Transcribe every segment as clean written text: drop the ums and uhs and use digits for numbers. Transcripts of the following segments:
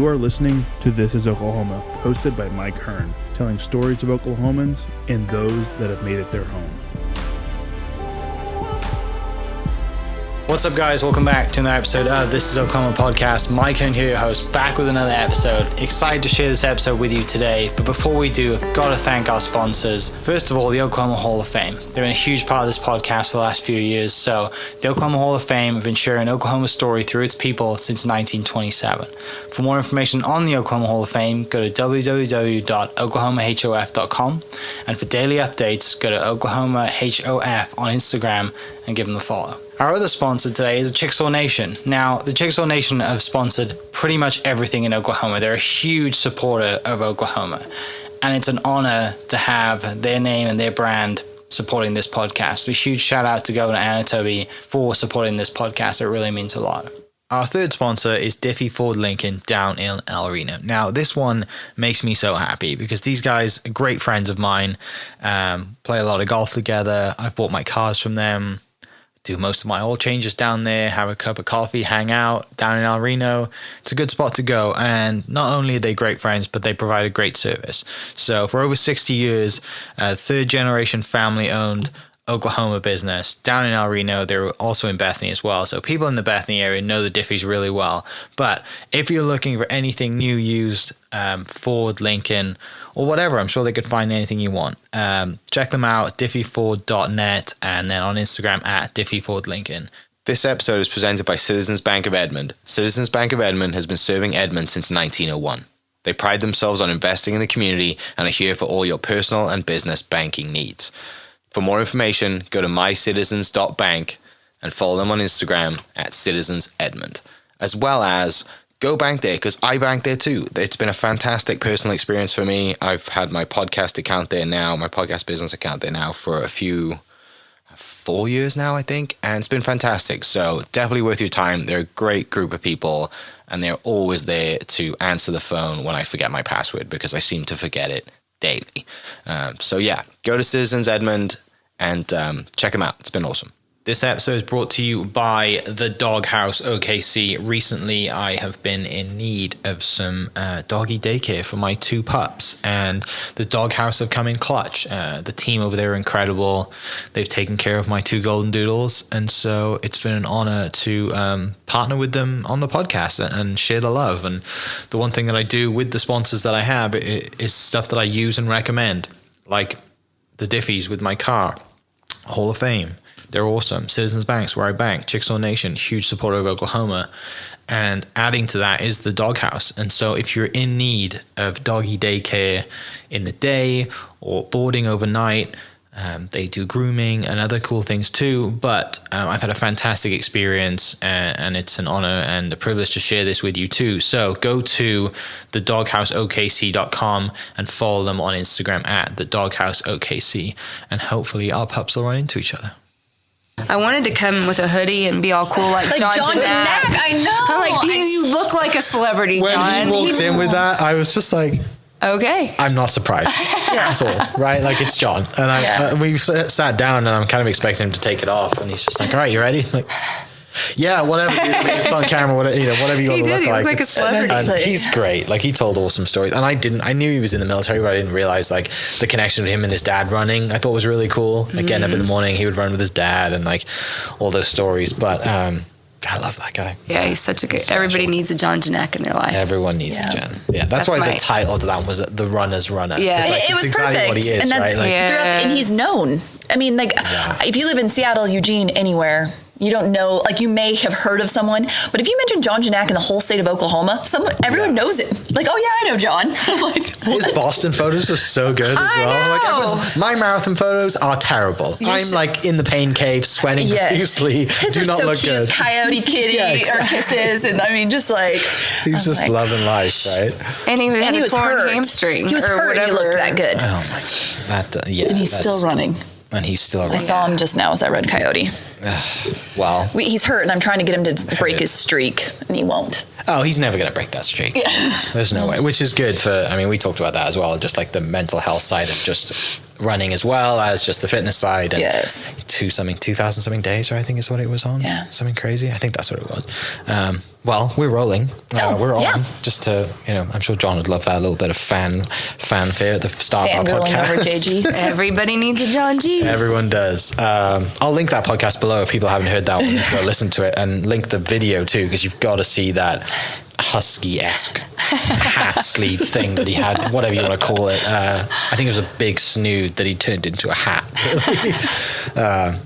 You are listening to This is Oklahoma, hosted by Mike Hearn, telling stories of Oklahomans and those that have made it their home. What's up, guys? Welcome back to another episode of This is Oklahoma Podcast. Mike Hearn here, your host, back with another episode. Excited to share this episode with you today, but before we do, I've got to thank our sponsors. First of all, the Oklahoma Hall of Fame. They've been a huge part of this podcast for the last few years. So the Oklahoma Hall of Fame have been sharing Oklahoma's story through its people since 1927. For more information on the Oklahoma Hall of Fame, go to www.oklahomahof.com. And for daily updates, go to oklahomahof on Instagram and give them a follow. Our other sponsor today is Chickasaw Nation. Now, the Chickasaw Nation have sponsored pretty much everything in Oklahoma. They're a huge supporter of Oklahoma, and it's an honor to have their name and their brand supporting this podcast. A huge shout out to Governor Anatobi for supporting this podcast. It really means a lot. Our third sponsor is Diffie Ford Lincoln down in El Reno. Now, this one makes me so happy because these guys are great friends of mine, play a lot of golf together. I've bought my cars from them, do most of my oil changes down there, have a cup of coffee, hang out down in El Reno. It's a good spot to go. And not only are they great friends, but they provide a great service. So for over 60 years, third generation family owned Oklahoma business down in El Reno. They're also in Bethany as well. So people in the Bethany area know the Diffies really well. But if you're looking for anything new, used, Ford, Lincoln, or whatever, I'm sure they could find anything you want. Check them out, diffieford.net, and then on Instagram at diffiefordlincoln. This episode is presented by Citizens Bank of Edmond. Citizens Bank of Edmond has been serving Edmond since 1901. They pride themselves on investing in the community and are here for all your personal and business banking needs. For more information, go to mycitizens.bank and follow them on Instagram at citizensedmond, as well as go bank there, because I bank there too. It's been a fantastic personal experience for me. I've had my podcast account there now, my podcast business account there now for 4 years now, I think, and it's been fantastic. So definitely worth your time. They're a great group of people, and they're always there to answer the phone when I forget my password, because I seem to forget it daily. So yeah, go to Citizens Edmond and check them out. It's been awesome. This episode is brought to you by the Dog House OKC. Recently, I have been in need of some doggy daycare for my 2 pups, and the Dog House have come in clutch. The team over there are incredible. They've taken care of my 2 golden doodles, and so it's been an honor to partner with them on the podcast and share the love. And the one thing that I do with the sponsors that I have is stuff that I use and recommend, like the Diffies with my car, Hall of Fame. They're awesome. Citizens Banks, where I bank. Chickasaw Nation, huge supporter of Oklahoma. And adding to that is the Dog House. And so if you're in need of doggy daycare in the day or boarding overnight, they do grooming and other cool things too. But I've had a fantastic experience, and it's an honor and a privilege to share this with you too. So go to thedogHouseOKC.com and follow them on Instagram at thedogHouseOKC. And hopefully our pups will run into each other. I wanted to come with a hoodie and be all cool like John Janack. I know. I'm like, you look like a celebrity, When John. he walked in with that, I was just like, okay. I'm not surprised at all, right? Like, it's John. And we sat down, and I'm kind of expecting him to take it off. And he's just like, all right, you ready? I'm like, yeah, whatever, dude. I mean, it's on camera, whatever you want to look like. He looked like a celebrity. And he's great. Like, he told awesome stories. And I knew he was in the military, but I didn't realize, like, the connection with him and his dad running, I thought was really cool. Like, getting up in the morning, he would run with his dad and, like, all those stories. But I love that guy. Yeah, he's such a good... Everybody needs a John Janack in their life. Everyone needs a Jen. Yeah, that's why the title to that one was The Runner's Runner. Yeah. Like, it was exactly perfect. what he is, and that's, right? Like, and he's known. I mean, like, if you live in Seattle, Eugene, anywhere, you don't know, like, you may have heard of someone, but if you mention John Janack in the whole state of Oklahoma, everyone knows it. Like, oh yeah, I know John. Like, his Boston photos are so good as well. Like, my marathon photos are terrible. I'm like in the pain cave, sweating profusely. His do are not so look cute. good. Coyote Kitty or kisses, and I mean, just like he's just loving life, right? And he had a torn hurt. hamstring. He was or hurt. Whatever. He looked that good. Oh my, and he's still running. And he's still running. I saw him just now as I read Coyote. Wow. He's hurt, and I'm trying to get him to break his streak, and he won't. Oh, he's never going to break that streak. Yeah. There's no way. Which is good for, I mean, we talked about that as well, just like the mental health side of just running as well as just the fitness side. And yes. 2,000 something days, right? I think is what it was on. Yeah. Something crazy. I think that's what it was. Well, we're rolling. We're on. yeah. Just to, I'm sure John would love that, a little bit of fanfare at the start of our Fangirling podcast. over JG. Everybody needs a John G. Everyone does. I'll link that podcast below if people haven't heard that one. Go listen to it, and link the video too, because you've got to see that husky-esque hat sleeve thing that he had, whatever you want to call it. I think it was a big snood that he turned into a hat.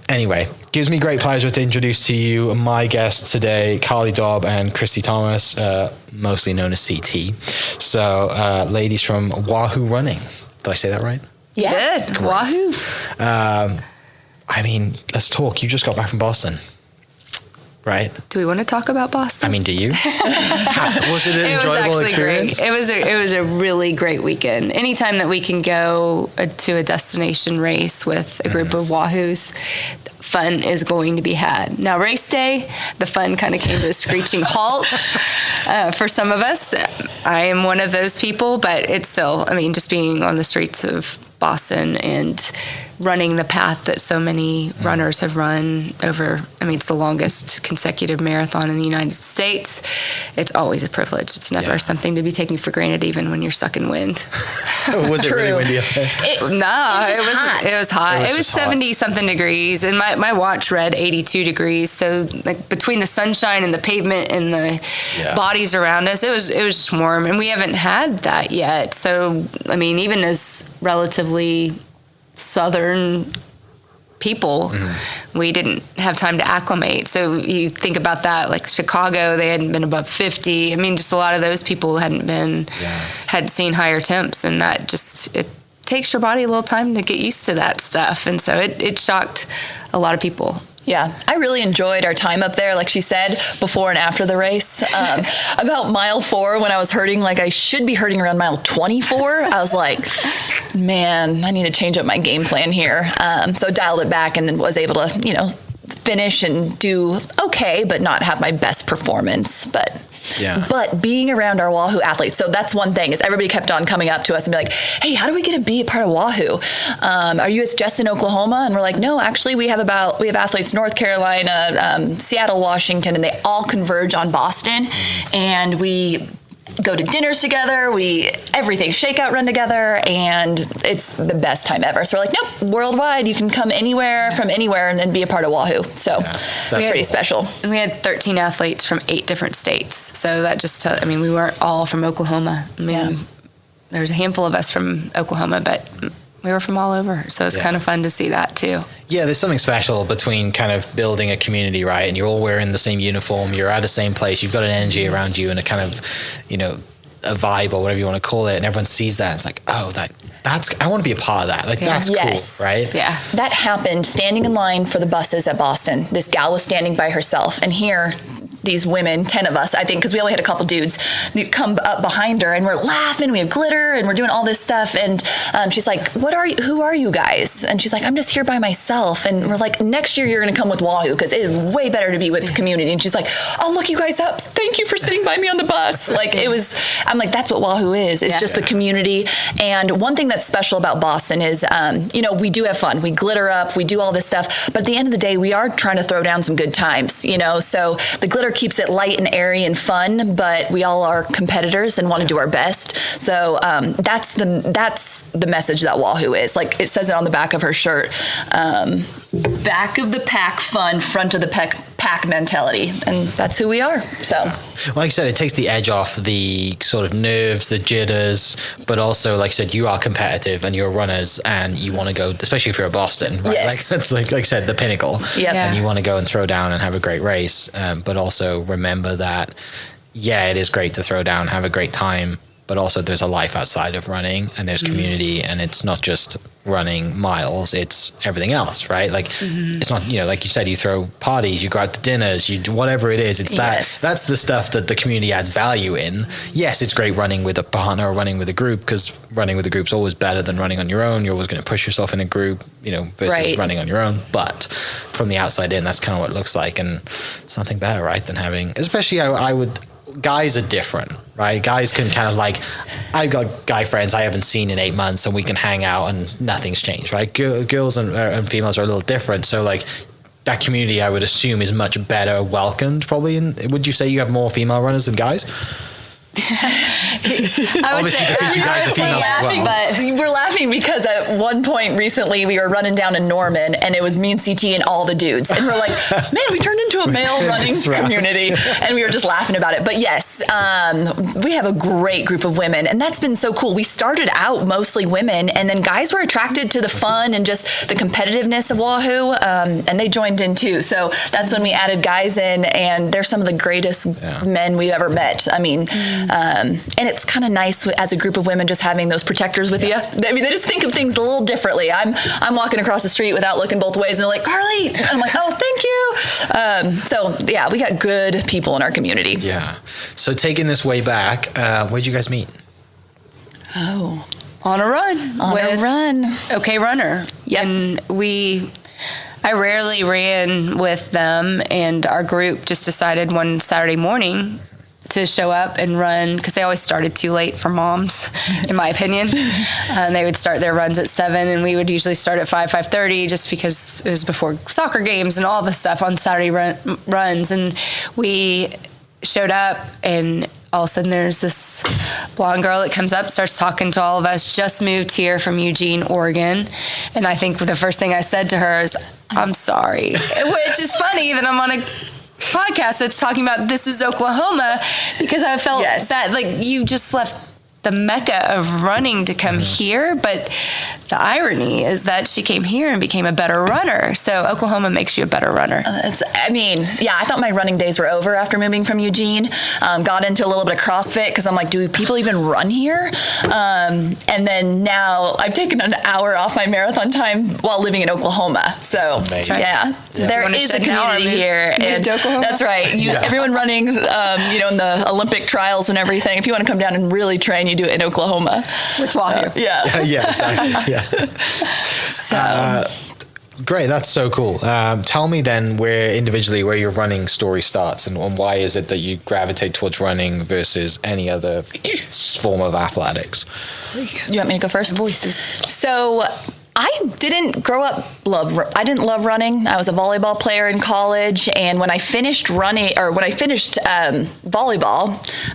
Anyway, gives me great pleasure to introduce to you my guests today, Carlee Daub and Christie Thomas, mostly known as CT. So, ladies from Wahoo Running. Did I say that right? Yeah. Good. Wahoo. I mean, let's talk. You just got back from Boston. Right. Do we want to talk about Boston? I mean, do you? Was it an enjoyable experience? Great. It was a really great weekend. Anytime that we can go to a destination race with a group of Wahoos, fun is going to be had. Now, race day, the fun kind of came to a screeching halt for some of us. I am one of those people, but it's still, just being on the streets of Boston and running the path that so many runners have run over. It's the longest consecutive marathon in the United States. It's always a privilege. It's never something to be taken for granted, even when you're sucking wind. Was it really windy up there? It was hot. It was 70 something degrees, and my watch read 82 degrees. So like between the sunshine and the pavement and the bodies around us, it was just warm, and we haven't had that yet. So even as relatively southern people, we didn't have time to acclimate. So you think about that, like Chicago, they hadn't been above 50. Just a lot of those people hadn't seen higher temps, and that it takes your body a little time to get used to that stuff. And so it shocked a lot of people. Yeah, I really enjoyed our time up there, like she said, before and after the race. About mile 4, when I was hurting, like I should be hurting around mile 24, I was like, man, I need to change up my game plan here. So dialed it back and then was able to, finish and do okay, but not have my best performance. But being around our Wahoo athletes, so that's one thing, is everybody kept on coming up to us and be like, hey, how do we get to be a part of Wahoo? Are you just in Oklahoma? And we're like, no, actually we have athletes North Carolina, Seattle, Washington, and they all converge on Boston. And we go to dinners together, everything, shakeout run together, and it's the best time ever. So we're like, nope, worldwide, you can come anywhere from anywhere and then be a part of Wahoo. So that's pretty special. And we had 13 athletes from 8 different states. So that just, we weren't all from Oklahoma. There was a handful of us from Oklahoma, but we were from all over. So it's kind of fun to see that too. Yeah, there's something special between kind of building a community, right? And you're all wearing the same uniform, you're at the same place, you've got an energy around you and a kind of, a vibe or whatever you want to call it. And everyone sees that. And it's like, oh, that's, I want to be a part of that. Like, that's cool, right? Yeah. That happened standing in line for the buses at Boston. This gal was standing by herself. And here, these women, 10 of us, I think, because we only had a couple dudes, they come up behind her and we're laughing, we have glitter and we're doing all this stuff. And she's like, who are you guys? And she's like, I'm just here by myself. And we're like, next year you're going to come with Wahoo because it is way better to be with the community. And she's like, I'll look you guys up. Thank you for sitting by me on the bus. I'm like, that's what Wahoo is. It's just the community. And one thing that's special about Boston is, we do have fun. We glitter up, we do all this stuff. But at the end of the day, we are trying to throw down some good times, so the glitter keeps it light and airy and fun, but we all are competitors and want to do our best. So that's the message that Wahoo is. Like it says it on the back of her shirt. Back of the pack fun, front of the pack mentality. And that's who we are. So, like you said, it takes the edge off the sort of nerves, the jitters, but also, like you said, you are competitive and you're runners and you want to go, especially if you're at Boston, right? Yes. That's like I said, the pinnacle. Yep. And you want to go and throw down and have a great race. But also remember that, it is great to throw down, have a great time, but also there's a life outside of running and there's community and it's not just running miles, it's everything else, right? Like it's not, like you said, you throw parties, you go out to dinners, you do whatever it is. It's that's the stuff that the community adds value in. Yes, it's great running with a partner or running with a group because running with a group's always better than running on your own. You're always going to push yourself in a group, versus running on your own. But from the outside in, that's kind of what it looks like. And it's nothing better, right, than having, especially guys are different, right? Guys can kind of I've got guy friends I haven't seen in 8 months and we can hang out and nothing's changed, right? Girls and females are a little different. So that community, I would assume, is much better welcomed. Probably, would you say you have more female runners than guys? I would say, because you guys are females as well. But we're laughing because at one point recently we were running down in Norman and it was me and CT and all the dudes. And we're like, man, we turned into a male running community. And we were just laughing about it. But yes, we have a great group of women. And that's been so cool. We started out mostly women, and then guys were attracted to the fun and just the competitiveness of Wahoo. And they joined in too. So that's when we added guys in, and they're some of the greatest men we've ever met. I mean, and it's kind of nice as a group of women just having those protectors with you. I mean, they just think of things a little differently. I'm walking across the street without looking both ways, and they're like, Carlee, and I'm like, oh, thank you. So yeah, we got good people in our community. Yeah. So taking this way back, where'd you guys meet? Oh, on a run. OK Runner. Yep. And I rarely ran with them, and our group just decided one Saturday morning to show up and run, because they always started too late for moms, in my opinion. They would start their runs at 7, and we would usually start at 5:30, just because it was before soccer games and all the stuff on Saturday runs. And we showed up, and all of a sudden there's this blonde girl that comes up, starts talking to all of us, just moved here from Eugene, Oregon. And I think the first thing I said to her is, I'm sorry. Which is funny that I'm on a podcast that's talking about this is Oklahoma, because I felt that like you just left the mecca of running to come here, but the irony is that she came here and became a better runner. So Oklahoma makes you a better runner. I thought my running days were over after moving from Eugene. Got into a little bit of CrossFit because I'm like, do people even run here? And then now I've taken an hour off my marathon time while living in Oklahoma. So there is a community here, and that's right. Everyone running, in the Olympic trials and everything. If you want to come down and really train, you do it in Oklahoma with Wahoo. Exactly. So great, that's so cool. Tell me then where your running story starts, and why is it that you gravitate towards running versus any other form of athletics? You want me to go first? Voices. So I didn't grow up I didn't love running. I was a volleyball player in college, and when I finished volleyball,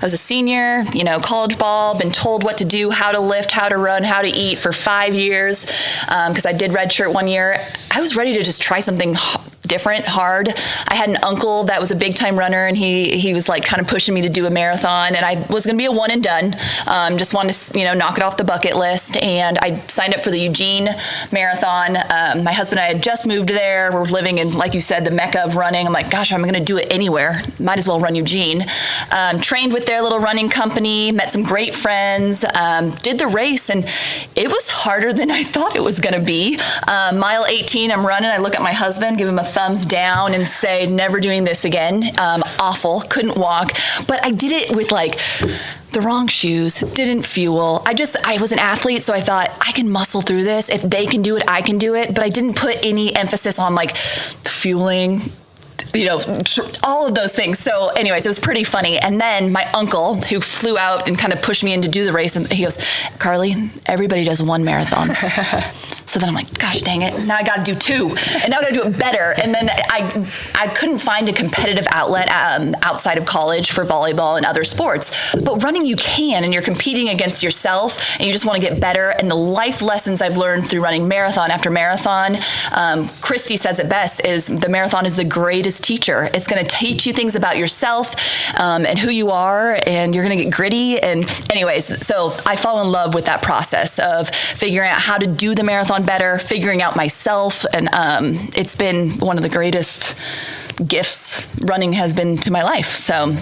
I was a senior, college ball, been told what to do, how to lift, how to run, how to eat for 5 years, because I did redshirt 1 year. I was ready to just try something different, hard. I had an uncle that was a big time runner, and he was like kind of pushing me to do a marathon, and I was going to be a one and done. Just wanted to, knock it off the bucket list. And I signed up for the Eugene Marathon. My husband and I had just moved there. We're living in, like you said, the mecca of running. I'm like, gosh, I'm going to do it anywhere. Might as well run Eugene. Trained with their little running company, met some great friends, did the race, and it was harder than I thought it was going to be. Mile 18, I'm running. I look at my husband, give him a thumbs down, and say, never doing this again. Awful, couldn't walk. But I did it with the wrong shoes, didn't fuel. I was an athlete, so I thought I can muscle through this. If they can do it, I can do it. But I didn't put any emphasis on fueling, all of those things. So anyways, it was pretty funny. And then my uncle, who flew out and kind of pushed me in to do the race, and he goes, Carlee, everybody does one marathon. So then I'm like, gosh dang it, now I got to do 2, and now I got to do it better. And then I couldn't find a competitive outlet outside of college for volleyball and other sports. But running you can, and you're competing against yourself, and you just want to get better. And the life lessons I've learned through running marathon after marathon, Christie says it best, is the marathon is the greatest teacher. It's going to teach you things about yourself and who you are, and you're going to get gritty. And anyways, so I fall in love with that process of figuring out how to do the marathon better, figuring out myself, and it's been one of the greatest gifts running has been to my life. So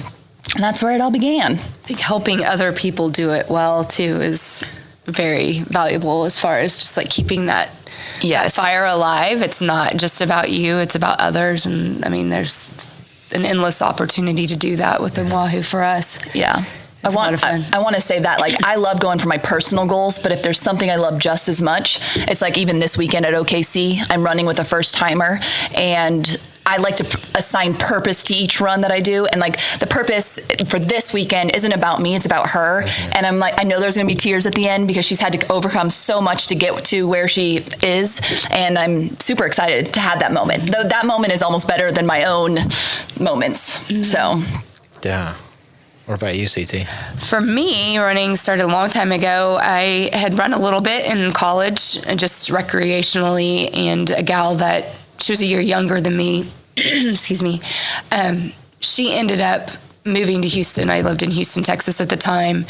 that's where it all began. I think helping other people do it well too is very valuable, as far as just keeping that fire alive. It's not just about you, it's about others. And I mean, there's an endless opportunity to do that within Wahoo for us. Yeah. I want to say that I love going for my personal goals, but if there's something I love just as much, it's even this weekend at OKC, I'm running with a first timer, and I like to assign purpose to each run that I do. And like the purpose for this weekend isn't about me, it's about her. And I'm like, I know there's going to be tears at the end because she's had to overcome so much to get to where she is. And I'm super excited to have that moment. Though that moment is almost better than my own moments. So. Yeah. What about you, CT? For me, running started a long time ago. I had run a little bit in college, just recreationally, and a gal that, she was a year younger than me, excuse me, she ended up moving to Houston. I lived in Houston, Texas at the time,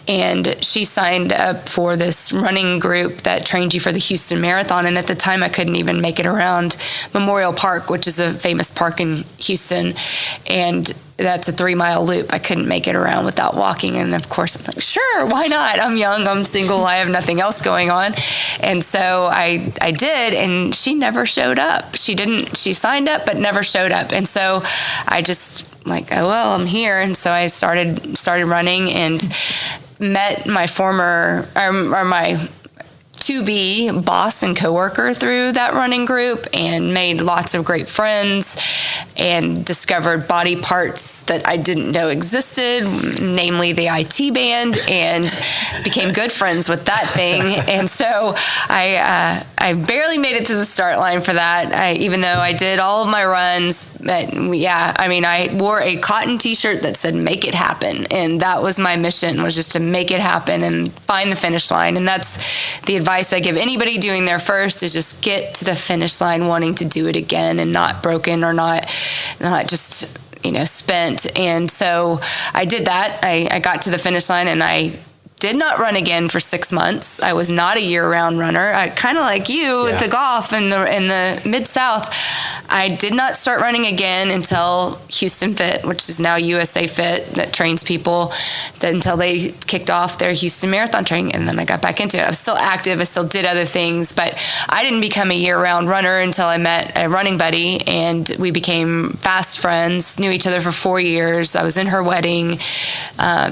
and she signed up for this running group that trained you for the Houston Marathon. And at the time, I couldn't even make it around Memorial Park, which is a famous park in Houston, and that's a 3-mile loop. I couldn't make it around without walking. And of course, I'm like, sure, why not? I'm young, I'm single, I have nothing else going on. And so I did, and she never showed up. She signed up, but never showed up. And so I just like, oh, well, I'm here. And so I started running and met my former, or my to-be boss and coworker through that running group, and made lots of great friends and discovered body parts that I didn't know existed, namely the IT band, and became good friends with that thing. And so I barely made it to the start line for that, even though I did all of my runs. But yeah, I mean, I wore a cotton t-shirt that said "Make it happen," and that was my mission, was just to make it happen and find the finish line. And that's the advice I give anybody doing their first, is just get to the finish line wanting to do it again, and not broken, or not just, spent. And so I did that. I got to the finish line, and I did not run again for 6 months. I was not a year-round runner. I kind of like you with the golf in the Mid-South. I did not start running again until Houston Fit, which is now USA Fit, that trains people, until they kicked off their Houston Marathon training, and then I got back into it. I was still active. I still did other things, but I didn't become a year-round runner until I met a running buddy, and we became fast friends, knew each other for 4 years. I was in her wedding.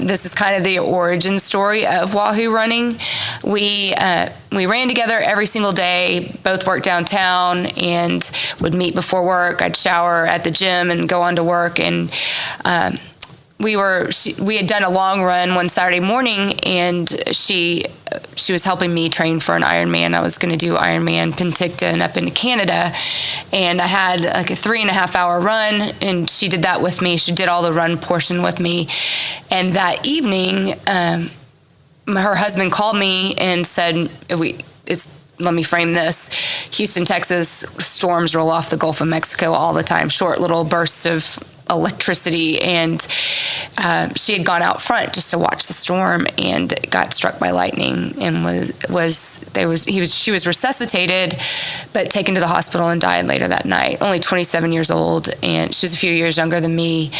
This is kind of the origin story of Wahoo running. We ran together every single day, both worked downtown, and would meet before work. I'd shower at the gym and go on to work. And we had done a long run one Saturday morning, and she was helping me train for an Ironman. I was going to do Ironman Penticton up in Canada, and I had like a 3.5 hour run, and she did that with me. She did all the run portion with me. And that evening, her husband called me and said, let me frame this. Houston, Texas, storms roll off the Gulf of Mexico all the time, short little bursts of electricity. And she had gone out front just to watch the storm and got struck by lightning, and she was resuscitated, but taken to the hospital and died later that night. Only 27 years old, and she was a few years younger than me.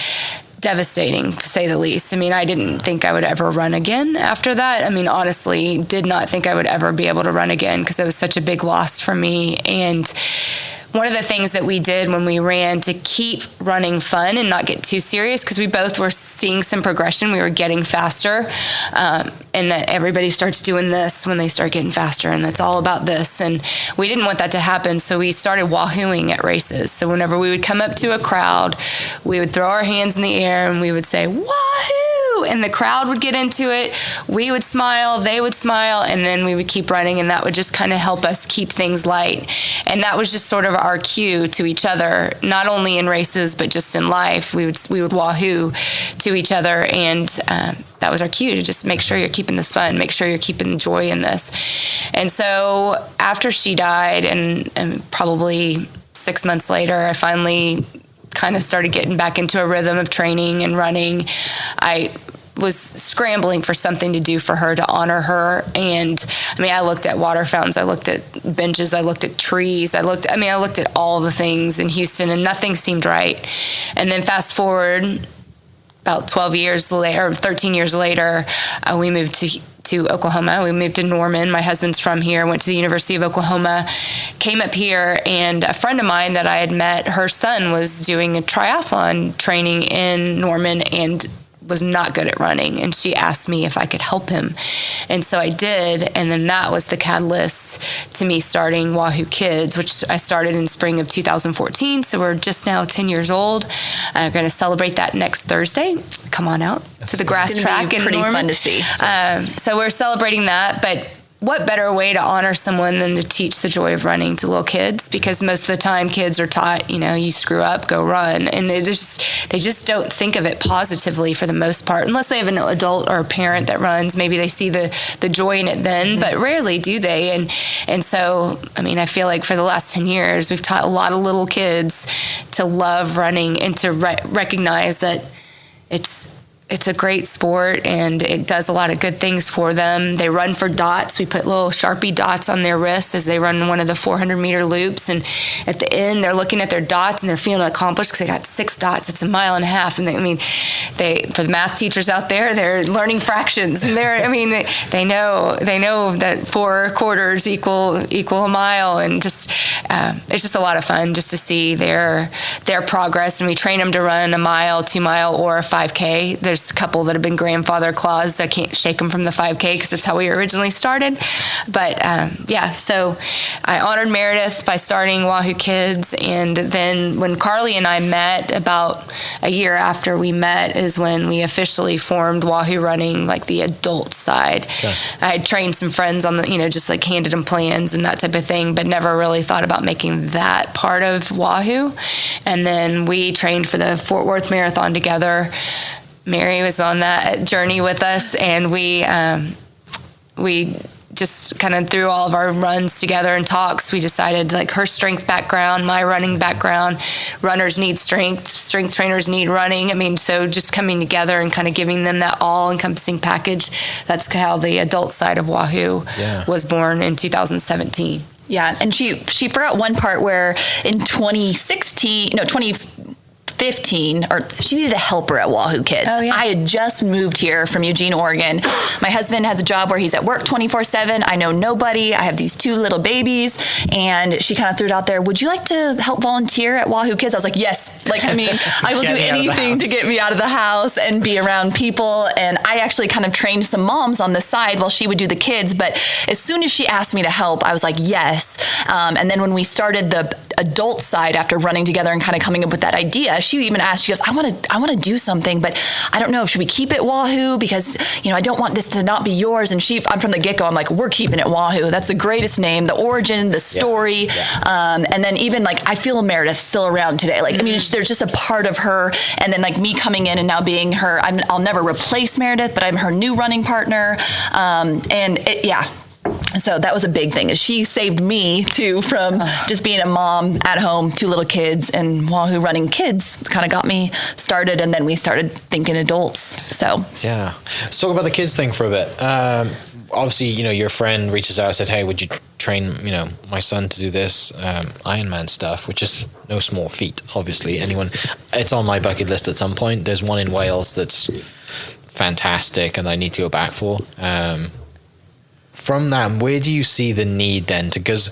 Devastating, to say the least. I mean, I didn't think I would ever run again after that. I mean, honestly, did not think I would ever be able to run again, because it was such a big loss for me. And one of the things that we did when we ran to keep running fun and not get too serious, because we both were seeing some progression, we were getting faster, and that everybody starts doing this when they start getting faster, and that's all about this. And we didn't want that to happen, so we started wahooing at races. So whenever we would come up to a crowd, we would throw our hands in the air and we would say, "Wahoo!" And the crowd would get into it. We would smile, they would smile, and then we would keep running, and that would just kind of help us keep things light. And that was just sort of our cue to each other, not only in races, but just in life. We would wahoo to each other, and that was our cue to just make sure you're keeping this fun, make sure you're keeping joy in this. And so after she died, and probably 6 months later, I finally kind of started getting back into a rhythm of training and running. I was scrambling for something to do for her, to honor her. And I mean, I looked at water fountains, I looked at benches, I looked at trees, I looked at all the things in Houston, and nothing seemed right. And then fast forward about 12 years later, or 13 years later, we moved to Oklahoma. We moved to Norman. My husband's from here, went to the University of Oklahoma, came up here, and a friend of mine that I had met, her son was doing a triathlon training in Norman, and was not good at running, and she asked me if I could help him. And so I did, and then that was the catalyst to me starting Wahoo Kids, which I started in spring of 2014, so we're just now 10 years old. I'm going to celebrate that next Thursday. Come on out to the grass track. It's pretty fun to see. So we're celebrating that, but what better way to honor someone than to teach the joy of running to little kids? Because most of the time kids are taught, you screw up, go run. And they just don't think of it positively for the most part, unless they have an adult or a parent that runs. Maybe they see the joy in it then, but rarely do they. And so, I feel like for the last 10 years, we've taught a lot of little kids to love running and to recognize that it's a great sport and it does a lot of good things for them. They run for dots. We put little Sharpie dots on their wrists as they run one of the 400-meter loops. And at the end, they're looking at their dots and they're feeling accomplished because they got 6 dots. It's 1.5 miles. And for the math teachers out there, they're learning fractions. And they know that 4 quarters equal 1 mile. And just it's just a lot of fun just to see their progress. And we train them to run 1 mile, 2 mile, or a 5K. There's a couple that have been grandfather claws. I can't shake them from the 5K because that's how we originally started. But so I honored Meredith by starting Wahoo Kids. And then when Carlee and I met, about a year after we met, is when we officially formed Wahoo Running, like the adult side. Okay. I had trained some friends on just like handed them plans and that type of thing, but never really thought about making that part of Wahoo. And then we trained for the Fort Worth Marathon together. Mary was on that journey with us, and we just kind of through all of our runs together and talks, we decided like her strength background, my running background, runners need strength trainers need running. So just coming together and kind of giving them that all-encompassing package. That's how the adult side of Wahoo was born in 2017. Yeah, and she forgot one part where in 2015, or she needed a helper at Wahoo Kids. Oh, yeah. I had just moved here from Eugene, Oregon. My husband has a job where he's at work 24/7. I know nobody. I have these 2 little babies, and she kind of threw it out there. Would you like to help volunteer at Wahoo Kids? I was like, yes. I will do anything to get me out of the house and be around people. And I actually kind of trained some moms on the side while she would do the kids. But as soon as she asked me to help, I was like, yes. And then when we started the adult side after running together and kind of coming up with that idea, she even asked, she goes, I want to do something, but I don't know, should we keep it Wahoo? Because, I don't want this to not be yours. And I'm from the get-go, I'm like, we're keeping it Wahoo. That's the greatest name, the origin, the story. Yeah. And then even I feel Meredith still around today. There's just a part of her. And then me coming in and now being her, I'll never replace Meredith, but I'm her new running partner. So that was a big thing. Is she saved me too from just being a mom at home, 2 little kids, and Wahoo Running Kids kind of got me started, and then we started thinking adults. So yeah, let's talk about the kids thing for a bit. Obviously, your friend reaches out and said, "Hey, would you train, my son to do this Ironman stuff?" Which is no small feat. Obviously, it's on my bucket list at some point. There's one in Wales that's fantastic, and I need to go back for. From that, where do you see the need then? Because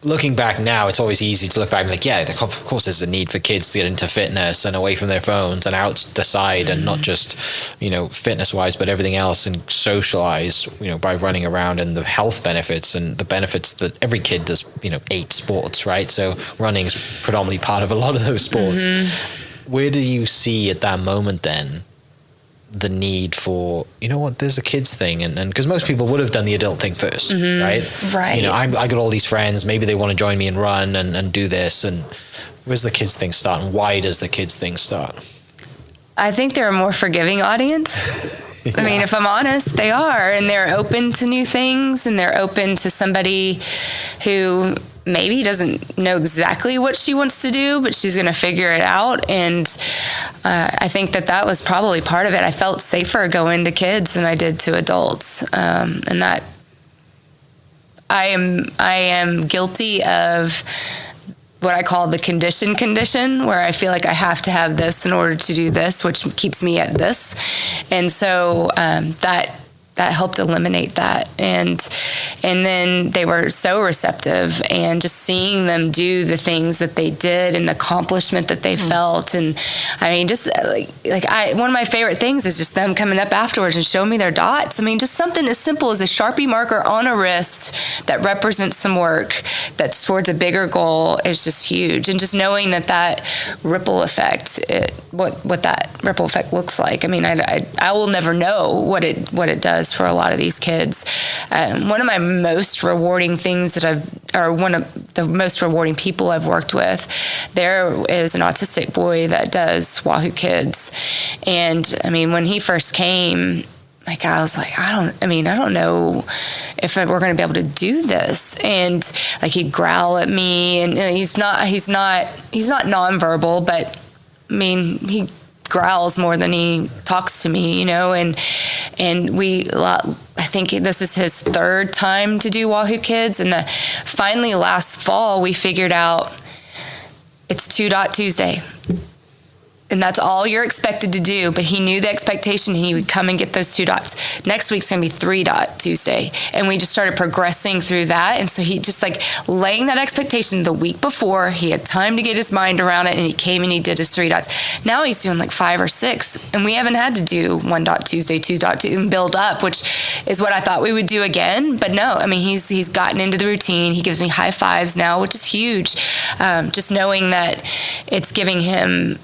looking back now, it's always easy to look back and be like, yeah, of course there's a need for kids to get into fitness and away from their phones and out to side and not just, fitness-wise, but everything else, and socialize, by running around, and the health benefits and the benefits that every kid does, 8 sports, right? So running is predominantly part of a lot of those sports. Mm-hmm. Where do you see at that moment then the need for, there's a kids thing, and because most people would have done the adult thing first, right? I got all these friends, maybe they want to join me and run and do this, and where's the kids thing start, and why does the kids thing start? I think they're a more forgiving audience. Yeah. If I'm honest, they are, and they're open to new things, and they're open to somebody who maybe doesn't know exactly what she wants to do, but she's going to figure it out. And I think that was probably part of it. I felt safer going to kids than I did to adults. And that I am guilty of what I call the condition, where I feel like I have to have this in order to do this, which keeps me at this. And so that helped eliminate that. And then they were so receptive, and just seeing them do the things that they did and the accomplishment that they felt. And I mean, just one of my favorite things is just them coming up afterwards and showing me their dots. I mean, just something as simple as a Sharpie marker on a wrist that represents some work that's towards a bigger goal is just huge. And just knowing that ripple effect, what that ripple effect looks like. I mean, I will never know what it does for a lot of these kids. One of my most rewarding things one of the most rewarding people I've worked with, there is an autistic boy that does Wahoo Kids. And I mean, when he first came, like, I was like, I don't know if we're going to be able to do this. And like, he'd growl at me, and he's not nonverbal, but I mean, he growls more than he talks to me, and I think this is his third time to do Wahoo Kids. And finally last fall, we figured out it's 2 Dot Tuesday. And that's all you're expected to do. But he knew the expectation. He would come and get those 2 dots. Next week's going to be 3 Dot Tuesday. And we just started progressing through that. And so he just laying that expectation the week before, he had time to get his mind around it, and he came and he did his 3 dots. Now he's doing 5 or 6. And we haven't had to do 1 Dot Tuesday, 2 Dot Tuesday, and build up, which is what I thought we would do again. But no, I mean, he's gotten into the routine. He gives me high fives now, which is huge. Just knowing that it's given him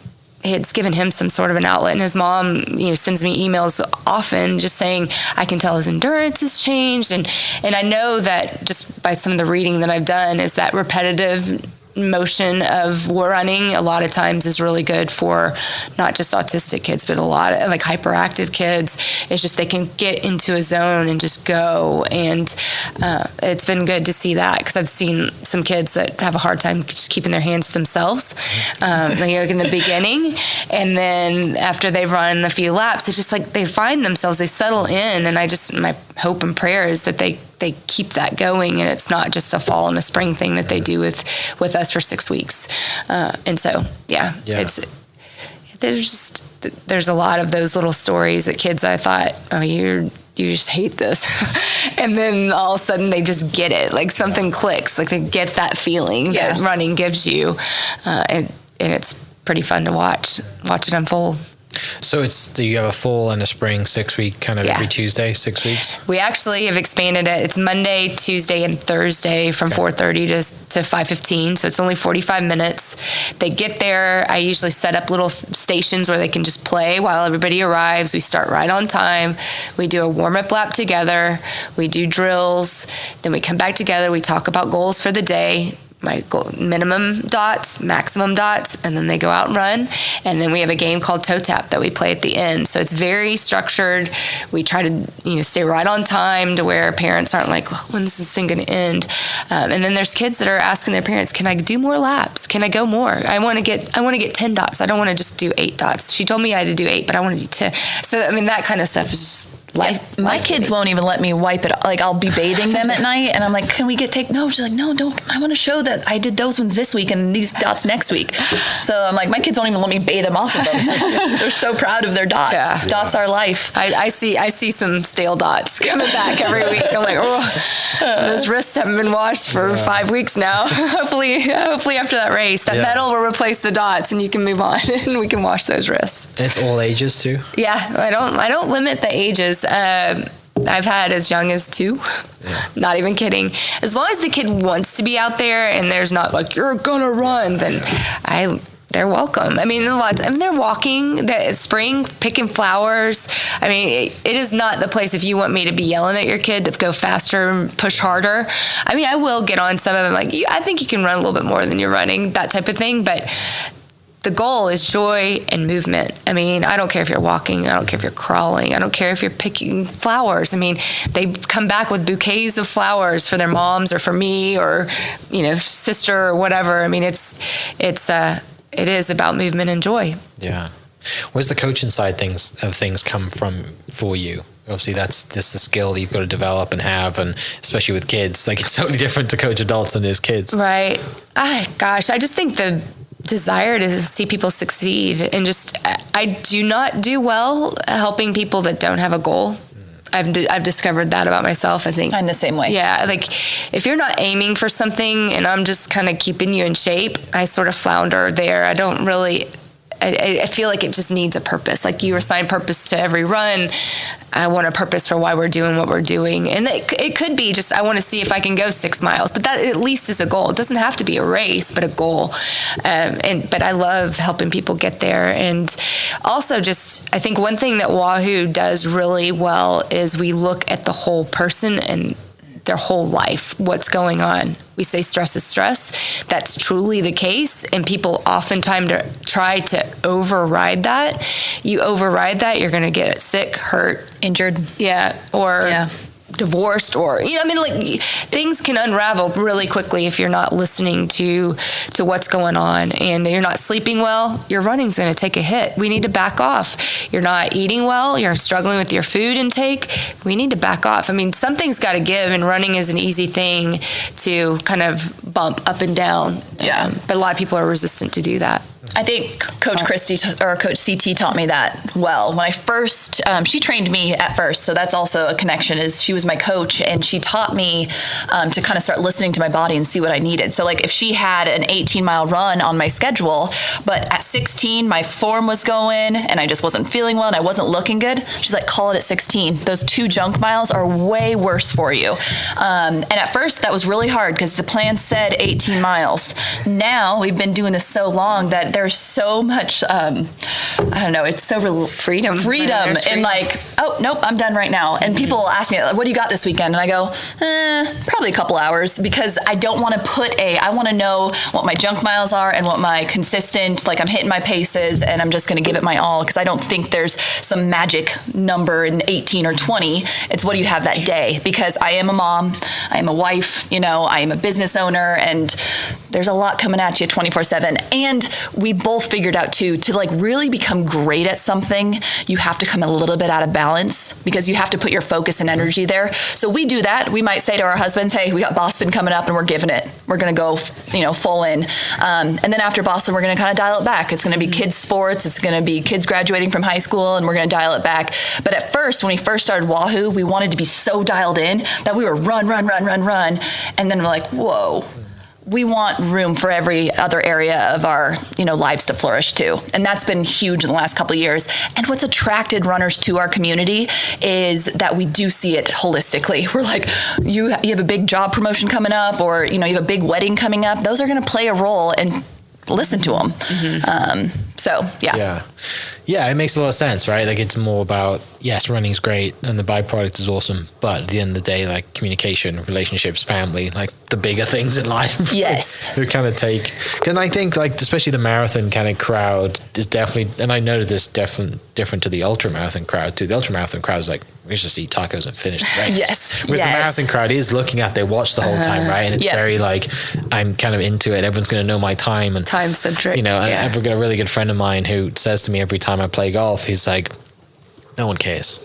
some sort of an outlet. And his mom, sends me emails often just saying, I can tell his endurance has changed. And I know that just by some of the reading that I've done is that repetitive motion of running a lot of times is really good for not just autistic kids, but a lot of hyperactive kids. It's just they can get into a zone and just go. And it's been good to see that, because I've seen some kids that have a hard time just keeping their hands to themselves in the beginning, and then after they've run a few laps, it's just they find themselves, they settle in. And my hope and prayer is that they keep that going, and it's not just a fall and a spring thing that they do with us for 6 weeks. And so, there's a lot of those little stories that kids, I thought, oh, you just hate this. And then all of a sudden they just get it. Something clicks. They get that feeling that running gives you. And it's pretty fun to watch it unfold. So do you have a full and a spring 6-week kind of every Tuesday, 6 weeks? We actually have expanded it. It's Monday, Tuesday, and Thursday from 4:30 to 5:15. So it's only 45 minutes. They get there. I usually set up little stations where they can just play while everybody arrives. We start right on time. We do a warm-up lap together. We do drills. Then we come back together. We talk about goals for the day. My goal, minimum dots, maximum dots, and then they go out and run. And then we have a game called Toe Tap that we play at the end. So it's very structured. We try to stay right on time to where parents aren't like, well, when's this thing going to end? And then there's kids that are asking their parents, can I do more laps? Can I go more? I want to get 10 dots. I don't want to just do 8 dots. She told me I had to do 8, but I want to do 10. So I mean, that kind of stuff is just my kids won't even let me wipe it. I'll be bathing them at night, and I'm like, can we no, she's like, no, don't. I want to show that I did those ones this week and these dots next week. So I'm like, my kids won't even let me bathe them off of them. They're so proud of their dots. Yeah. Dots are life. I see some stale dots coming back every week. I'm like, oh, those wrists haven't been washed for 5 weeks now. hopefully after that race, that metal will replace the dots and you can move on and we can wash those wrists. It's all ages too? Yeah, I don't limit the ages. I've had as young as 2. Yeah. Not even kidding. As long as the kid wants to be out there and there's not you're gonna run, then they're welcome. I mean, they're walking, the spring, picking flowers. I mean, it is not the place if you want me to be yelling at your kid to go faster and push harder. I mean, I will get on some of them I think you can run a little bit more than you're running, that type of thing, but the goal is joy and movement. I mean, I don't care if you're walking. I don't care if you're crawling. I don't care if you're picking flowers. I mean, they come back with bouquets of flowers for their moms or for me or, sister or whatever. I mean, it is about movement and joy. Yeah. Where's the coaching side of things come from for you? Obviously, that's the skill that you've got to develop and have, and especially with kids. It's totally different to coach adults than it is kids. Right. Gosh, I just think the desire to see people succeed, and just I do not do well helping people that don't have a goal. I've discovered that about myself. I think I'm the same way. Yeah, like if you're not aiming for something and I'm just kind of keeping you in shape, I sort of flounder there. I don't really. I feel like it just needs a purpose. Like you assign purpose to every run. I want a purpose for why we're doing what we're doing. And it could be just, I want to see if I can go 6 miles, but that at least is a goal. It doesn't have to be a race, but a goal. But I love helping people get there. And also just, I think one thing that Wahoo does really well is we look at the whole person and their whole life, what's going on. We say stress is stress. That's truly the case. And people oftentimes try to override that. You override that, you're going to get sick, hurt, injured. Yeah. Or divorced, or like things can unravel really quickly if you're not listening to what's going on, and you're not sleeping well. Your running's going to take a hit. We need to back off. You're not eating well, you're struggling with your food intake, we need to back off. Something's got to give, and running is an easy thing to kind of bump up and down. But a lot of people are resistant to do that. I think Coach Christie or Coach CT taught me that well. When I first, she trained me at first, so that's also a connection, is she was my coach, and she taught me to kind of start listening to my body and see what I needed. So like if she had an 18-mile run on my schedule, but at 16, my form was going and I just wasn't feeling well and I wasn't looking good, she's like, call it at 16. Those 2 junk miles are way worse for you. And at first that was really hard because the plan said 18 miles. Now we've been doing this so long that there's so much, I don't know, it's so freedom and like, oh, nope, I'm done right now. And people will ask me, what do you got this weekend? And I go, probably a couple hours, because I don't want to I want to know what my junk miles are and what my consistent, like I'm hitting my paces and I'm just going to give it my all, because I don't think there's some magic number in 18 or 20. It's what do you have that day? Because I am a mom, I am a wife, I am a business owner, and there's a lot coming at you 24/7. And we both figured out too, to like really become great at something, you have to come a little bit out of balance, because you have to put your focus and energy there. So we do that. We might say to our husbands, hey, we got Boston coming up and we're giving it. We're going to go, full in. And then after Boston, we're going to kind of dial it back. It's going to be kids sports. It's going to be kids graduating from high school, and we're going to dial it back. But at first, when we first started Wahoo, we wanted to be so dialed in that we were run. And then we're like, whoa. We want room for every other area of our, lives to flourish too. And that's been huge in the last couple of years. And what's attracted runners to our community is that we do see it holistically. We're like, you have a big job promotion coming up, or, you have a big wedding coming up. Those are going to play a role, and listen to them. Mm-hmm. Yeah, it makes a lot of sense, right? Like it's more about, yes, running's great and the byproduct is awesome, but at the end of the day, like communication, relationships, family, like the bigger things in life. Yes. Who kind of take, and I think like, especially the marathon kind of crowd is definitely, and I noted this different to the ultra marathon crowd too. The ultra marathon crowd is like, we just eat tacos and finish the race. Yes. Whereas the marathon crowd is looking at their watch the whole time, right? And it's very like, I'm kind of into it. Everyone's going to know my time. And time centric. I've got a really good friend of mine who says to me every time I play golf, he's like, no one cares.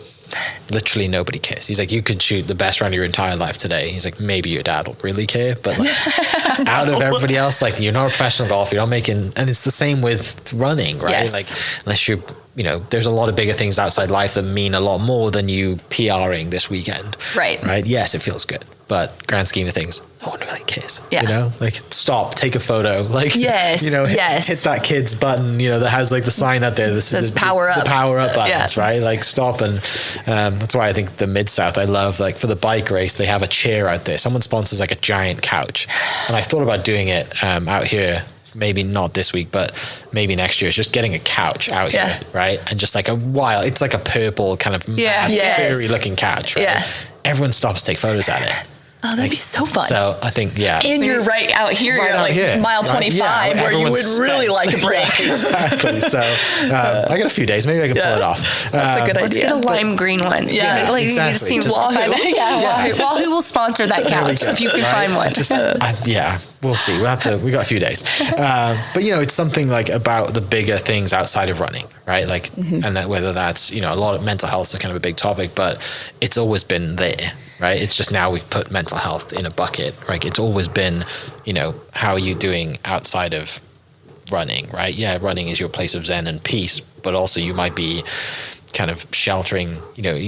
Literally nobody cares. He's like, you could shoot the best round of your entire life today. He's like, maybe your dad will really care, but like out of everybody else, like you're not a professional golfer, you're not making, and it's the same with running, right? Yes. Like unless you're, there's a lot of bigger things outside life that mean a lot more than you PRing this weekend. Right. Right. Yes, it feels good, but grand scheme of things, no one really cares. Yeah. Like stop, take a photo, like, hit that kid's button, that has like the sign out there. This is the power up. The power up buttons, right? Like stop. And that's why I think the Mid-South, I love, like for the bike race, they have a chair out there. Someone sponsors like a giant couch. And I thought about doing it out here. Maybe not this week, but maybe next year. It's just getting a couch out here, right? And just like it's like a purple kind of furry looking couch, right? Yeah. Everyone stops to take photos at it. Oh, that'd be so fun. So I think, And you're right out here, you're like mile 25, where you would really like a break. Exactly. So I got a few days. Maybe I can pull it off. That's a good idea. Let's get a lime green one. Yeah, exactly. You just Wahoo. Wahoo will sponsor that couch if you can find one. We'll see. We got a few days. But it's something like about the bigger things outside of running, right? Like, and that whether that's, a lot of mental health is kind of a big topic, but it's always been there. Right. It's just now we've put mental health in a bucket. Right. It's always been, how are you doing outside of running? Right. Yeah. Running is your place of zen and peace, but also you might be kind of sheltering,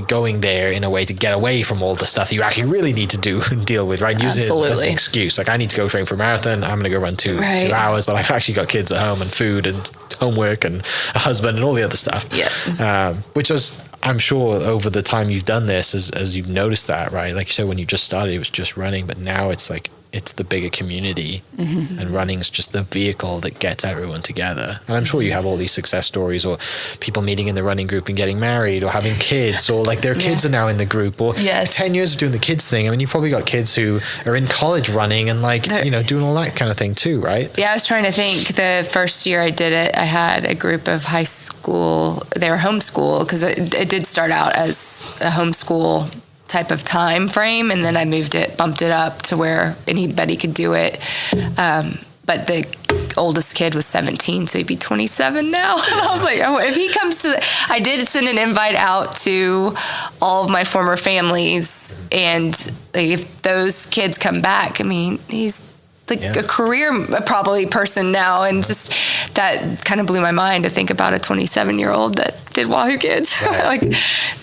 going there in a way to get away from all the stuff you actually really need to do and deal with, right? Using it as an excuse. Like, I need to go train for a marathon. I'm going to go run 2 hours, but I've actually got kids at home and food and homework and a husband and all the other stuff. Yeah. Which is, I'm sure over the time you've done this, as you've noticed that, right? Like you said, when you just started, it was just running, but now it's like, it's the bigger community, and running's just the vehicle that gets everyone together. And I'm sure you have all these success stories, or people meeting in the running group and getting married, or having kids, or like their kids are now in the group, or 10 years of doing the kids thing. I mean, you've probably got kids who are in college running and like, doing all that kind of thing too, right? Yeah, I was trying to think. The first year I did it, I had a group of high school, they were homeschool, because it did start out as a homeschool type of time frame, and then I bumped it up to where anybody could do it. But the oldest kid was 17, so he'd be 27 now. And I was like, oh, if he comes to, I did send an invite out to all of my former families, and like, if those kids come back, I mean, he's like a career probably person now, and just that kind of blew my mind to think about a 27-year-old that did Wahoo Kids. Like,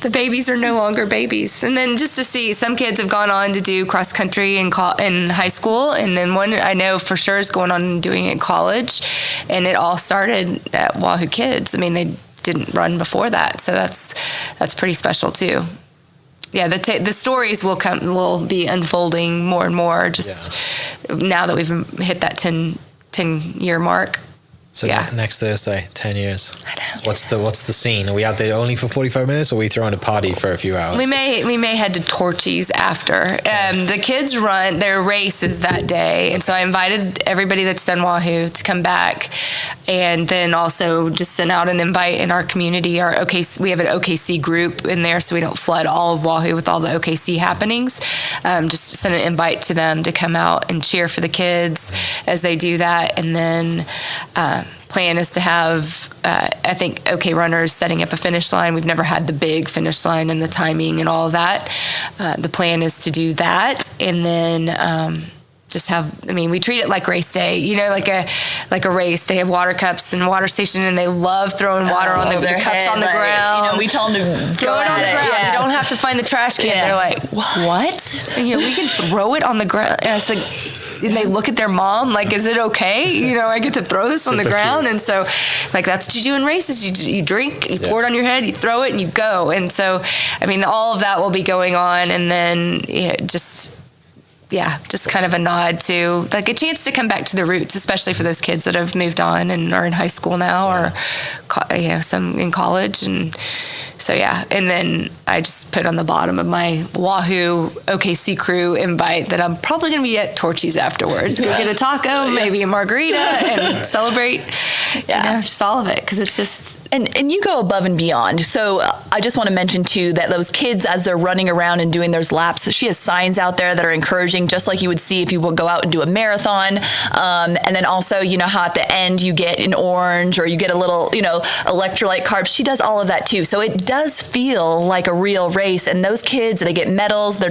the babies are no longer babies. And then just to see, some kids have gone on to do cross country in high school, and then one I know for sure is going on and doing it in college, and it all started at Wahoo Kids. I mean, they didn't run before that, so that's pretty special too. Yeah, the stories will be unfolding more and more just now that we've hit that 10-year mark. So next Thursday, 10 years. I know. What's the scene? Are we out there only for 45 minutes, or are we throwing a party for a few hours? We may head to Torchy's after. The kids run, their race is that day, and so I invited everybody that's done Wahoo to come back, and then also just sent out an invite in our community. We have an OKC group in there, so we don't flood all of Wahoo with all the OKC happenings. Just send an invite to them to come out and cheer for the kids as they do that, and then plan is to have, I think, OK Runners setting up a finish line. We've never had the big finish line and the timing and all of that. The plan is to do that, and then just have, I mean, we treat it like race day, like a race. They have water cups and water station, and they love throwing water on the cups head, on the ground. We tell them to throw it on the ground. Yeah. You don't have to find the trash can. They're like, what? And, we can throw it on the ground. And it's like, and they look at their mom like, is it okay? I get to throw this on the ground. Cute. And so, like, that's what you do in races. You drink, you pour it on your head, you throw it, and you go. And so, I mean, all of that will be going on. And then just kind of a nod to, like, a chance to come back to the roots, especially for those kids that have moved on and are in high school now, or some in college. And so, and then I just put on the bottom of my Wahoo OKC crew invite that I'm probably going to be at Torchy's afterwards. Go get a taco, maybe a margarita, and celebrate, just all of it, because it's just... And you go above and beyond. So I just want to mention, too, that those kids, as they're running around and doing those laps, she has signs out there that are encouraging, just like you would see if you would go out and do a marathon. And then also, how at the end you get an orange, or you get a little, electrolyte carbs. She does all of that, too. So it does feel like a real race. And those kids, they get medals.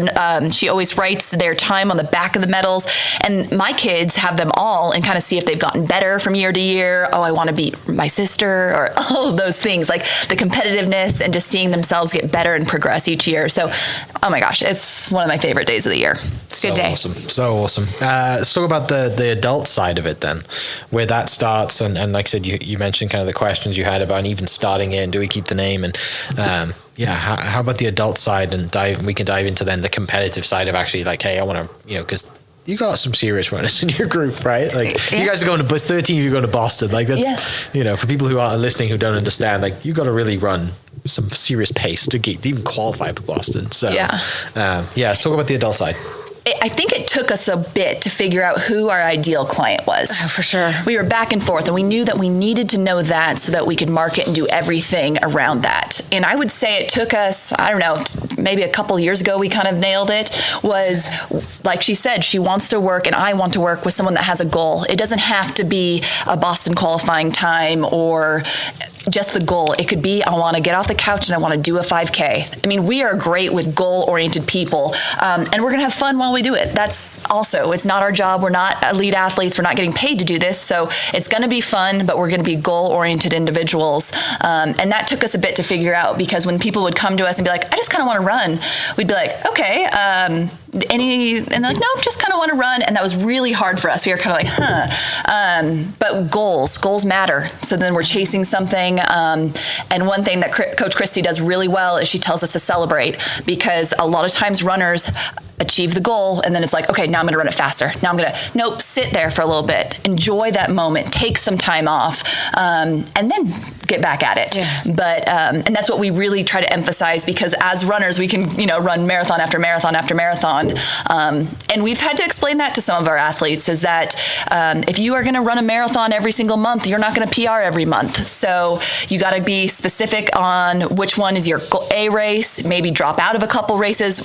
She always writes their time on the back of the medals. And my kids have them all and kind of see if they've gotten better from year to year. Oh, I want to beat my sister, or all of those things, like the competitiveness and just seeing themselves get better and progress each year. So, oh my gosh, it's one of my favorite days of the year. It's a good day. So awesome. Let's talk about the adult side of it then, where that starts. And like I said, you mentioned kind of the questions you had about even starting it, and do we keep the name? And how about the adult side, and we can dive into then the competitive side of actually, like, hey, I want to, because you got some serious runners in your group, right? Like, you guys are going to 13 of you going to Boston. Like, that's, for people who aren't listening, who don't understand, like, you got to really run some serious pace to even qualify for Boston. So, let's talk about the adult side. I think it took us a bit to figure out who our ideal client was. Oh, for sure. We were back and forth, and we knew that we needed to know that so that we could market and do everything around that. And I would say it took us, I don't know, maybe a couple years ago we kind of nailed it. Was, like she said, she wants to work, and I want to work with someone that has a goal. It doesn't have to be a Boston qualifying time or just the goal. It could be, I want to get off the couch and I want to do a 5K. I mean, we are great with goal-oriented people, and we're going to have fun while we do it. That's also, it's not our job. We're not elite athletes. We're not getting paid to do this. So it's going to be fun, but we're going to be goal-oriented individuals. And that took us a bit to figure out, because when people would come to us and be like, I just kind of want to run, we'd be like, okay, and they're like, no, just kind of want to run. And that was really hard for us. We were kind of like, but goals matter. So then we're chasing something. And one thing that Coach Christie does really well is she tells us to celebrate, because a lot of times runners achieve the goal and then it's like, okay, now I'm going to run it faster. Now I'm going to, nope, sit there for a little bit, enjoy that moment, take some time off, and then get back at it. Yeah. But, and that's what we really try to emphasize, because as runners, we can, run marathon after marathon after marathon. And we've had to explain that to some of our athletes, is that if you are going to run a marathon every single month, you're not going to PR every month. So you got to be specific on which one is your A race, maybe drop out of a couple races.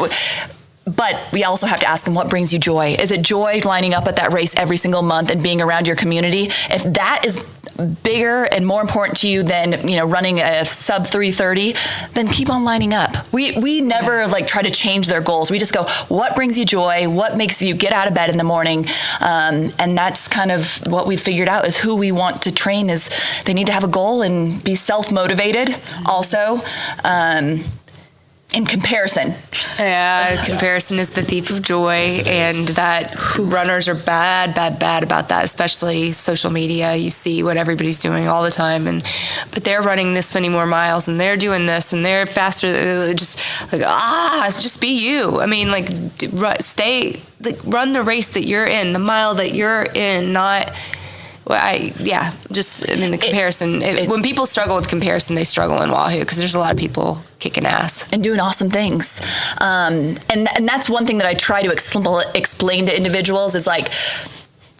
But we also have to ask them, what brings you joy? Is it joy lining up at that race every single month and being around your community? If that is bigger and more important to you than running a sub 3:30, then keep on lining up. We never try to change their goals. We just go, what brings you joy? What makes you get out of bed in the morning? And that's kind of what we figured out, is who we want to train is they need to have a goal and be self-motivated also. In comparison. Yeah, comparison is the thief of joy, and that runners are bad about that, especially social media. You see what everybody's doing all the time, but they're running this many more miles, and they're doing this, and they're faster. Just be you. I mean, run the race that you're in, the mile that you're in, not... the comparison. When people struggle with comparison, they struggle in Wahoo, because there's a lot of people kicking ass and doing awesome things. And that's one thing that I try to explain to individuals is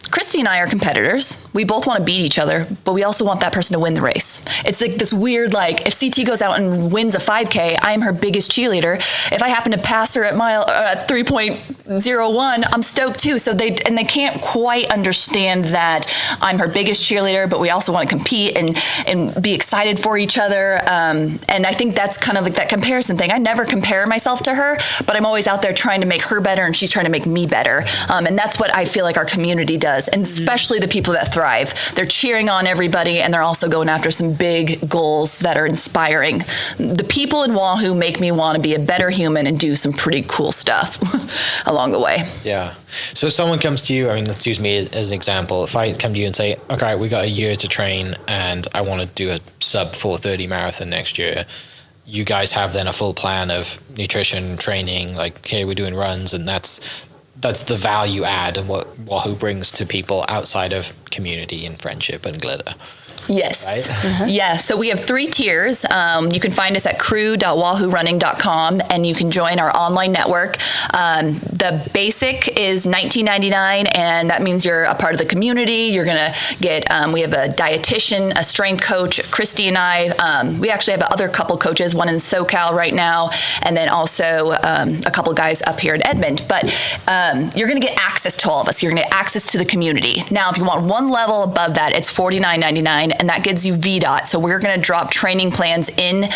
Christie and I are competitors. We both want to beat each other, but we also want that person to win the race. It's this weird, if CT goes out and wins a 5K, I am her biggest cheerleader. If I happen to pass her at 3.01, I'm stoked too. So they can't quite understand that I'm her biggest cheerleader, but we also want to compete and be excited for each other. And I think that's kind of that comparison thing. I never compare myself to her, but I'm always out there trying to make her better, and she's trying to make me better. And that's what I feel like our community does. And especially the people that thrive. They're cheering on everybody, and they're also going after some big goals that are inspiring. The people in Wahoo make me want to be a better human and do some pretty cool stuff along the way. Yeah. So if someone comes to you, let's use me as an example. If I come to you and say, okay, we got a year to train and I want to do a sub 4:30 marathon next year, you guys have then a full plan of nutrition, training, okay, we're doing runs, and that's the value add of what Wahoo brings to people outside of community and friendship and glitter. Yes. Right? Mm-hmm. Yeah. So we have 3 tiers. You can find us at crew.wahoorunning.com, and you can join our online network. The basic is $19.99, and that means you're a part of the community. You're going to get, we have a dietitian, a strength coach, Christie and I. We actually have other couple coaches, one in SoCal right now, and then also a couple guys up here in Edmond. But you're going to get access to all of us. You're going to get access to the community. Now, if you want one level above that, it's $49.99. And that gives you VDOT. So we're going to drop training plans in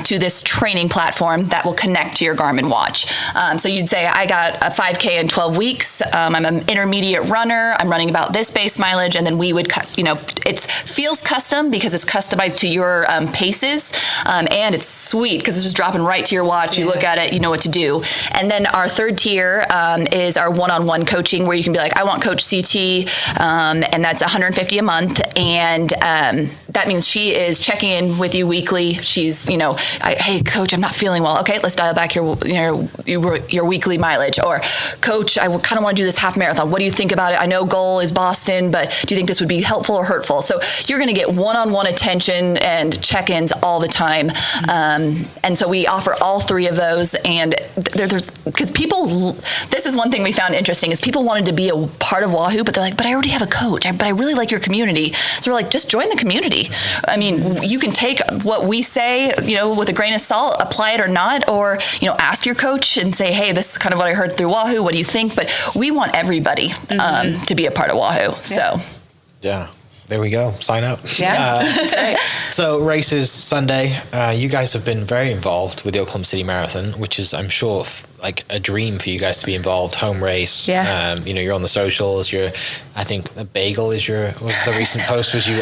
to this training platform that will connect to your Garmin watch. So you'd say, I got a 5K in 12 weeks. I'm an intermediate runner. I'm running about this base mileage. And then we would, it feels custom because it's customized to your paces. And it's sweet because it's just dropping right to your watch. You look at it, you know what to do. And then our third tier is our one-on-one coaching, where you can be like, I want Coach CT, and that's $150 a month. And that means she is checking in with you weekly. She's, hey, Coach, I'm not feeling well. Okay, let's dial back your weekly mileage. Or, Coach, I kind of want to do this half marathon. What do you think about it? I know goal is Boston, but do you think this would be helpful or hurtful? So you're going to get one-on-one attention and check-ins all the time. And so we offer all 3 of those. And there's because people, this is one thing we found interesting, is people wanted to be a part of Wahoo, but they're like, but I already have a coach. But I really like your community. So we're like, just join the community. You can take what we say, with a grain of salt, apply it or not, or, ask your coach and say, hey, this is kind of what I heard through Wahoo. What do you think? But we want everybody to be a part of Wahoo. So. Yeah. there we go. Sign up. Yeah, that's right. So races Sunday. You guys have been very involved with the Oklahoma City Marathon, which is, I'm sure, like a dream for you guys to be involved. Home race. Yeah. You're on the socials. I think a bagel was the recent post. Was you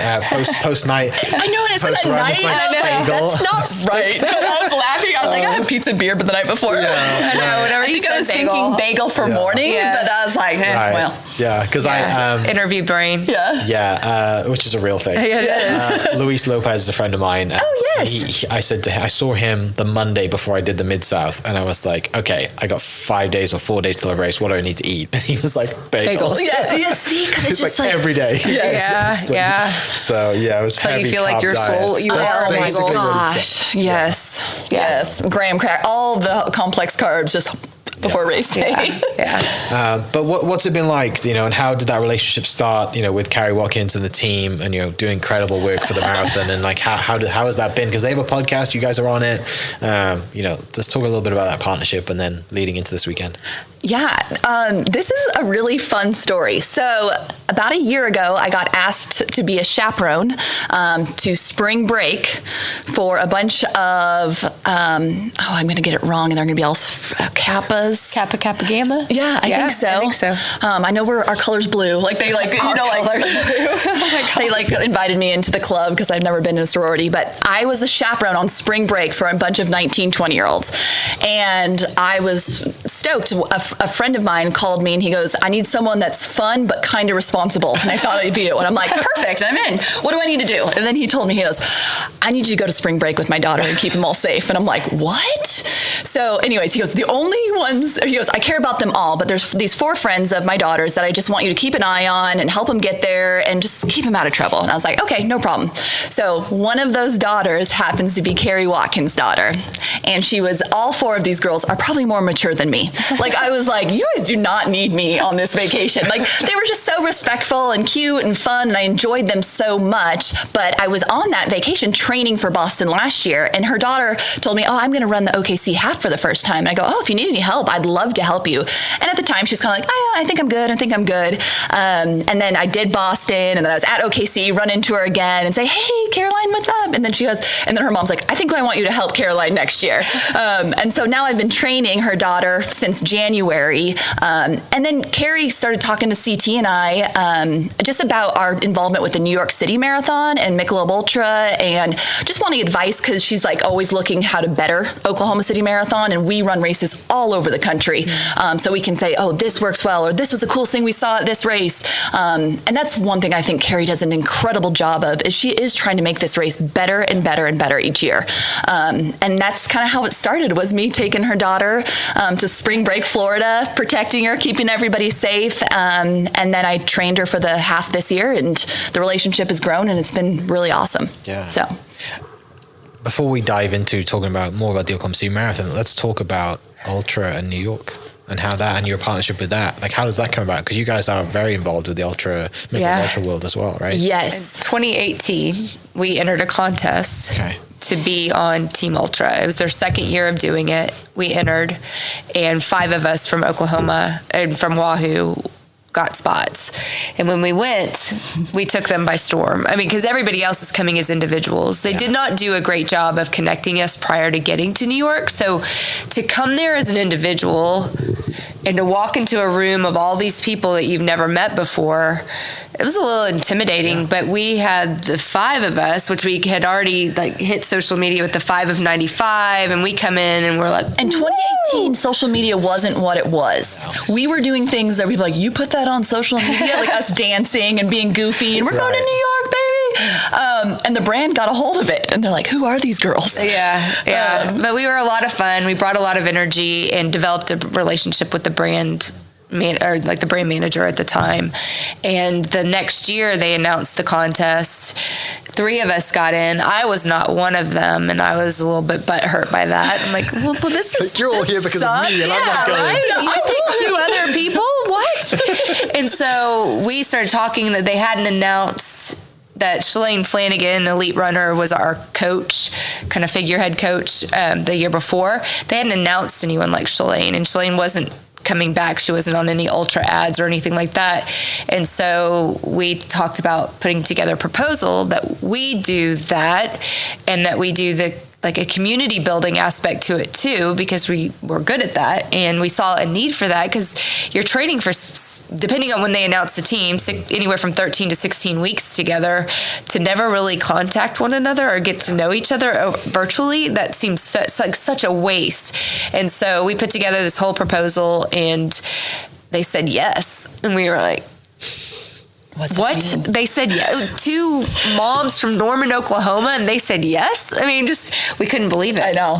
post night? I know, and it's like post a run, night. it's like I know, bagel. that's not right. I was laughing. I was like, I had pizza and beer, but the night before. I know. Whenever I you think said I was bagel. thinking bagel for morning, Yes. but I was like, Right. well, Yeah, because interview brain. which is a real thing. Yeah, it is. Luis Lopez is a friend of mine. And yes. I said to him, I saw him the Monday before I did the Mid-South, and I was like, okay, I got 5 days or 4 days till the race. What do I need to eat? And he was like, bagels. yeah, see, because it's just like every day. Yeah, So- yeah. So yeah, it was Till you heavy feel like carb your diet. soul, you That's are a basically bagel. what he said. Gosh, yes, graham crack, all the complex carbs just before race day. Yeah. But what's it been like, and how did that relationship start, with Carrie Watkins and the team, and doing incredible work for the marathon, and like how has that been? Because they have a podcast, you guys are on it. Let's talk a little bit about that partnership, and then leading into this weekend. Yeah, this is a really fun story. So about a year ago, I got asked to be a chaperone to spring break for a bunch of, I'm going to get it wrong, and they're going to be all Kappas. Kappa Gamma? Yeah, I think so. I know our color's blue. Like they like, they invited me into the club because I've never been in a sorority, but I was the chaperone on spring break for a bunch of 19, 20-year-olds. And I was stoked. A friend of mine called me and he goes, I need someone that's fun but kind of responsible. And I thought it'd be you. And I'm like, perfect, I'm in. What do I need to do? And then he told me, he goes, I need you to go to spring break with my daughter and keep them all safe. And I'm like, what? So anyways, he goes, the only ones, he goes, I care about them all, but there's these 4 friends of my daughter's that I just want you to keep an eye on and help them get there and just keep them out of trouble. And I was like, okay, no problem. So one of those daughters happens to be Carrie Watkins' daughter. And all 4 of these girls are probably more mature than me. Like, I was like, you guys do not need me on this vacation. Like, they were just so respectful and cute and fun, and I enjoyed them so much. But I was on that vacation training for Boston last year, and her daughter told me, I'm going to run the OKC half for the first time. And I go, if you need any help, I'd love to help you. And at the time, she was kind of like, I think I'm good. And then I did Boston, and then I was at OKC, run into her again and say, hey, Caroline, what's up? And then she goes, and then her mom's like, I think I want you to help Caroline next year. And so now I've been training her daughter since January. And then Carrie started talking to CT and I just about our involvement with the New York City Marathon and Michelob Ultra, and just wanting advice because she's like always looking how to better Oklahoma City Marathon, and we run races all over the country. So we can say, this works well, or this was the coolest thing we saw at this race. And that's one thing I think Carrie does an incredible job of, is she is trying to make this race better and better and better each year. And that's kind of how it started, was me taking her daughter to spring break Florida, protecting her, keeping everybody safe. And then I trained her for the half this year, and the relationship has grown, and it's been really awesome. Yeah. So before we dive into talking more about the Oklahoma City Marathon, let's talk about Ultra and New York and how that, and your partnership with that. Like, how does that come about? Because you guys are very involved with the Ultra world as well, right? yes. In 2018, we entered a contest to be on Team Ultra. It was their second year of doing it. We entered, and 5 of us from Oklahoma and from Wahoo got spots. And when we went, we took them by storm. I mean, because everybody else is coming as individuals. They did not do a great job of connecting us prior to getting to New York. So to come there as an individual and to walk into a room of all these people that you've never met before, it was a little intimidating, but we had the 5 of us, which we had already hit social media with the 5 of 95, and we come in and we're like, in 2018, social media wasn't what it was. We were doing things that we'd be like, you put that on social media, like us dancing and being goofy, and we're going to New York, baby. And the brand got a hold of it, and they're like, who are these girls? Yeah. But we were a lot of fun. We brought a lot of energy and developed a relationship with the brand the brand manager at the time. And the next year they announced the contest. 3 of us got in. I was not one of them, and I was a little bit butthurt by that. I'm like, well this is, you're all here because of me, and I'm not going. Right? You picked 2 other people? What? And so we started talking that they hadn't announced that Shalane Flanagan, elite runner, was our coach, kind of figurehead coach the year before. They hadn't announced anyone like Shalane, and Shalane wasn't coming back. She wasn't on any ultra ads or anything like that. And so we talked about putting together a proposal that we do that, and that we do like a community building aspect to it too, because we were good at that, and we saw a need for that, because you're training for, depending on when they announce the team, anywhere from 13 to 16 weeks together, to never really contact one another or get to know each other virtually. That seems like such a waste. And so we put together this whole proposal, and they said yes, and we were like, what? They said yes. 2 moms from Norman, Oklahoma, and they said yes. I mean, we couldn't believe it. I know.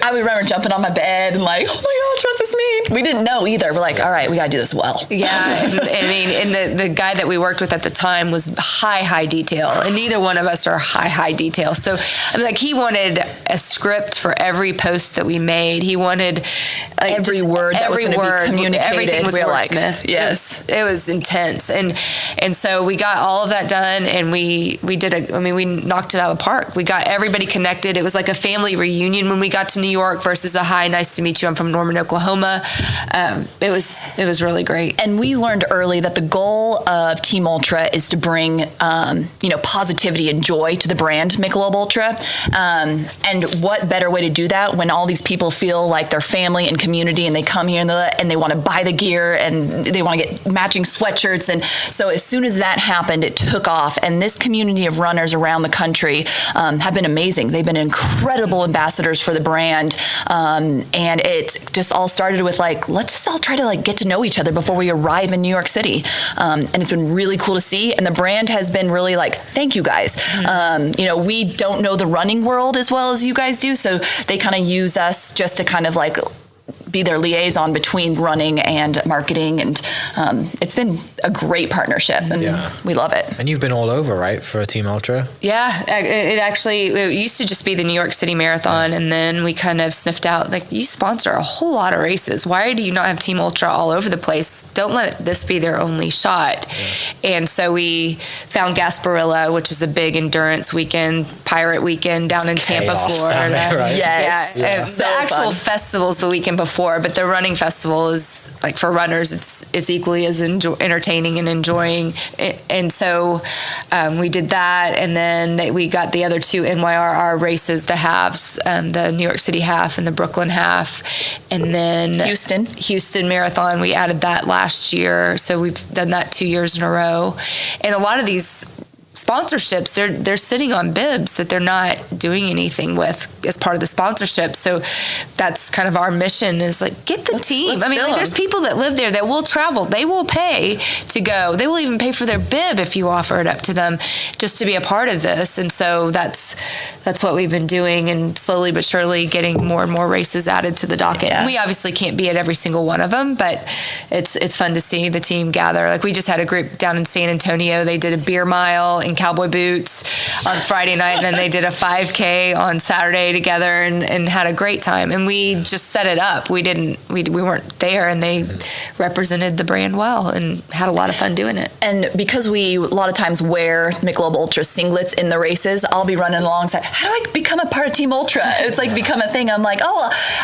I would remember jumping on my bed and like, oh my gosh, what's this mean? We didn't know either. We're like, all right, we got to do this well. Yeah. I mean, and the guy that we worked with at the time was high detail, and neither one of us are high detail. So, I mean, like, he wanted a script for every post that we made. He wanted like every word that was going to be communicated. Everything was wordsmith. Like, yes. It was intense. And so we got all of that done, and we knocked it out of the park. We got everybody connected. It was like a family reunion when we got to New York versus a hi, nice to meet you, I'm from Norman, Oklahoma. It was really great. And we learned early that the goal of Team Ultra is to bring, positivity and joy to the brand Michelob Ultra. And what better way to do that when all these people feel like they're family and community, and they come here and they want to buy the gear, and they want to get matching sweatshirts. And so as soon as that happened, it took off. And this community of runners around the country have been amazing. They've been incredible ambassadors for the brand. And it just all started with like, let's just all try to like get to know each other before we arrive in New York City. And it's been really cool to see. And the brand has been really like, thank you guys. We don't know the running world as well as you guys do. So they kind of use us just to kind of like be their liaison between running and marketing, and it's been a great partnership, and we love it. And you've been all over, right, for a Team Ultra? Yeah, it used to just be the New York City Marathon, and then we kind of sniffed out, like, you sponsor a whole lot of races. Why do you not have Team Ultra all over the place? Don't let this be their only shot. And so we found Gasparilla, which is a big endurance weekend, pirate weekend down in Tampa, Florida. There, right? Yes. Yeah. So the actual fun. festival's the weekend before, but the running festival is, like, for runners, it's equally as entertaining and enjoying. And so we did that, and then we got the other two NYRR races, the halves, the New York City half and the Brooklyn half, and then Houston Marathon. We added that last year, so we've done that 2 years in a row. And a lot of these sponsorships, they're sitting on bibs that they're not doing anything with as part of the sponsorship. So that's kind of our mission, is like, get the team. I mean, like, there's people that live there that will travel. They will pay to go. They will even pay for their bib if you offer it up to them just to be a part of this. And so that's what we've been doing, and slowly but surely getting more and more races added to the docket. Yeah. We obviously can't be at every single one of them, but it's fun to see the team gather. Like, we just had a group down in San Antonio. They did a beer mile in cowboy boots on Friday night, and then they did a 5K on Saturday together, and had a great time. And we just set it up. We weren't there, and they represented the brand well and had a lot of fun doing it. And because we a lot of times wear Michelob Ultra singlets in the races, I'll be running alongside. How do I become a part of Team Ultra? It's like become a thing. I'm like, I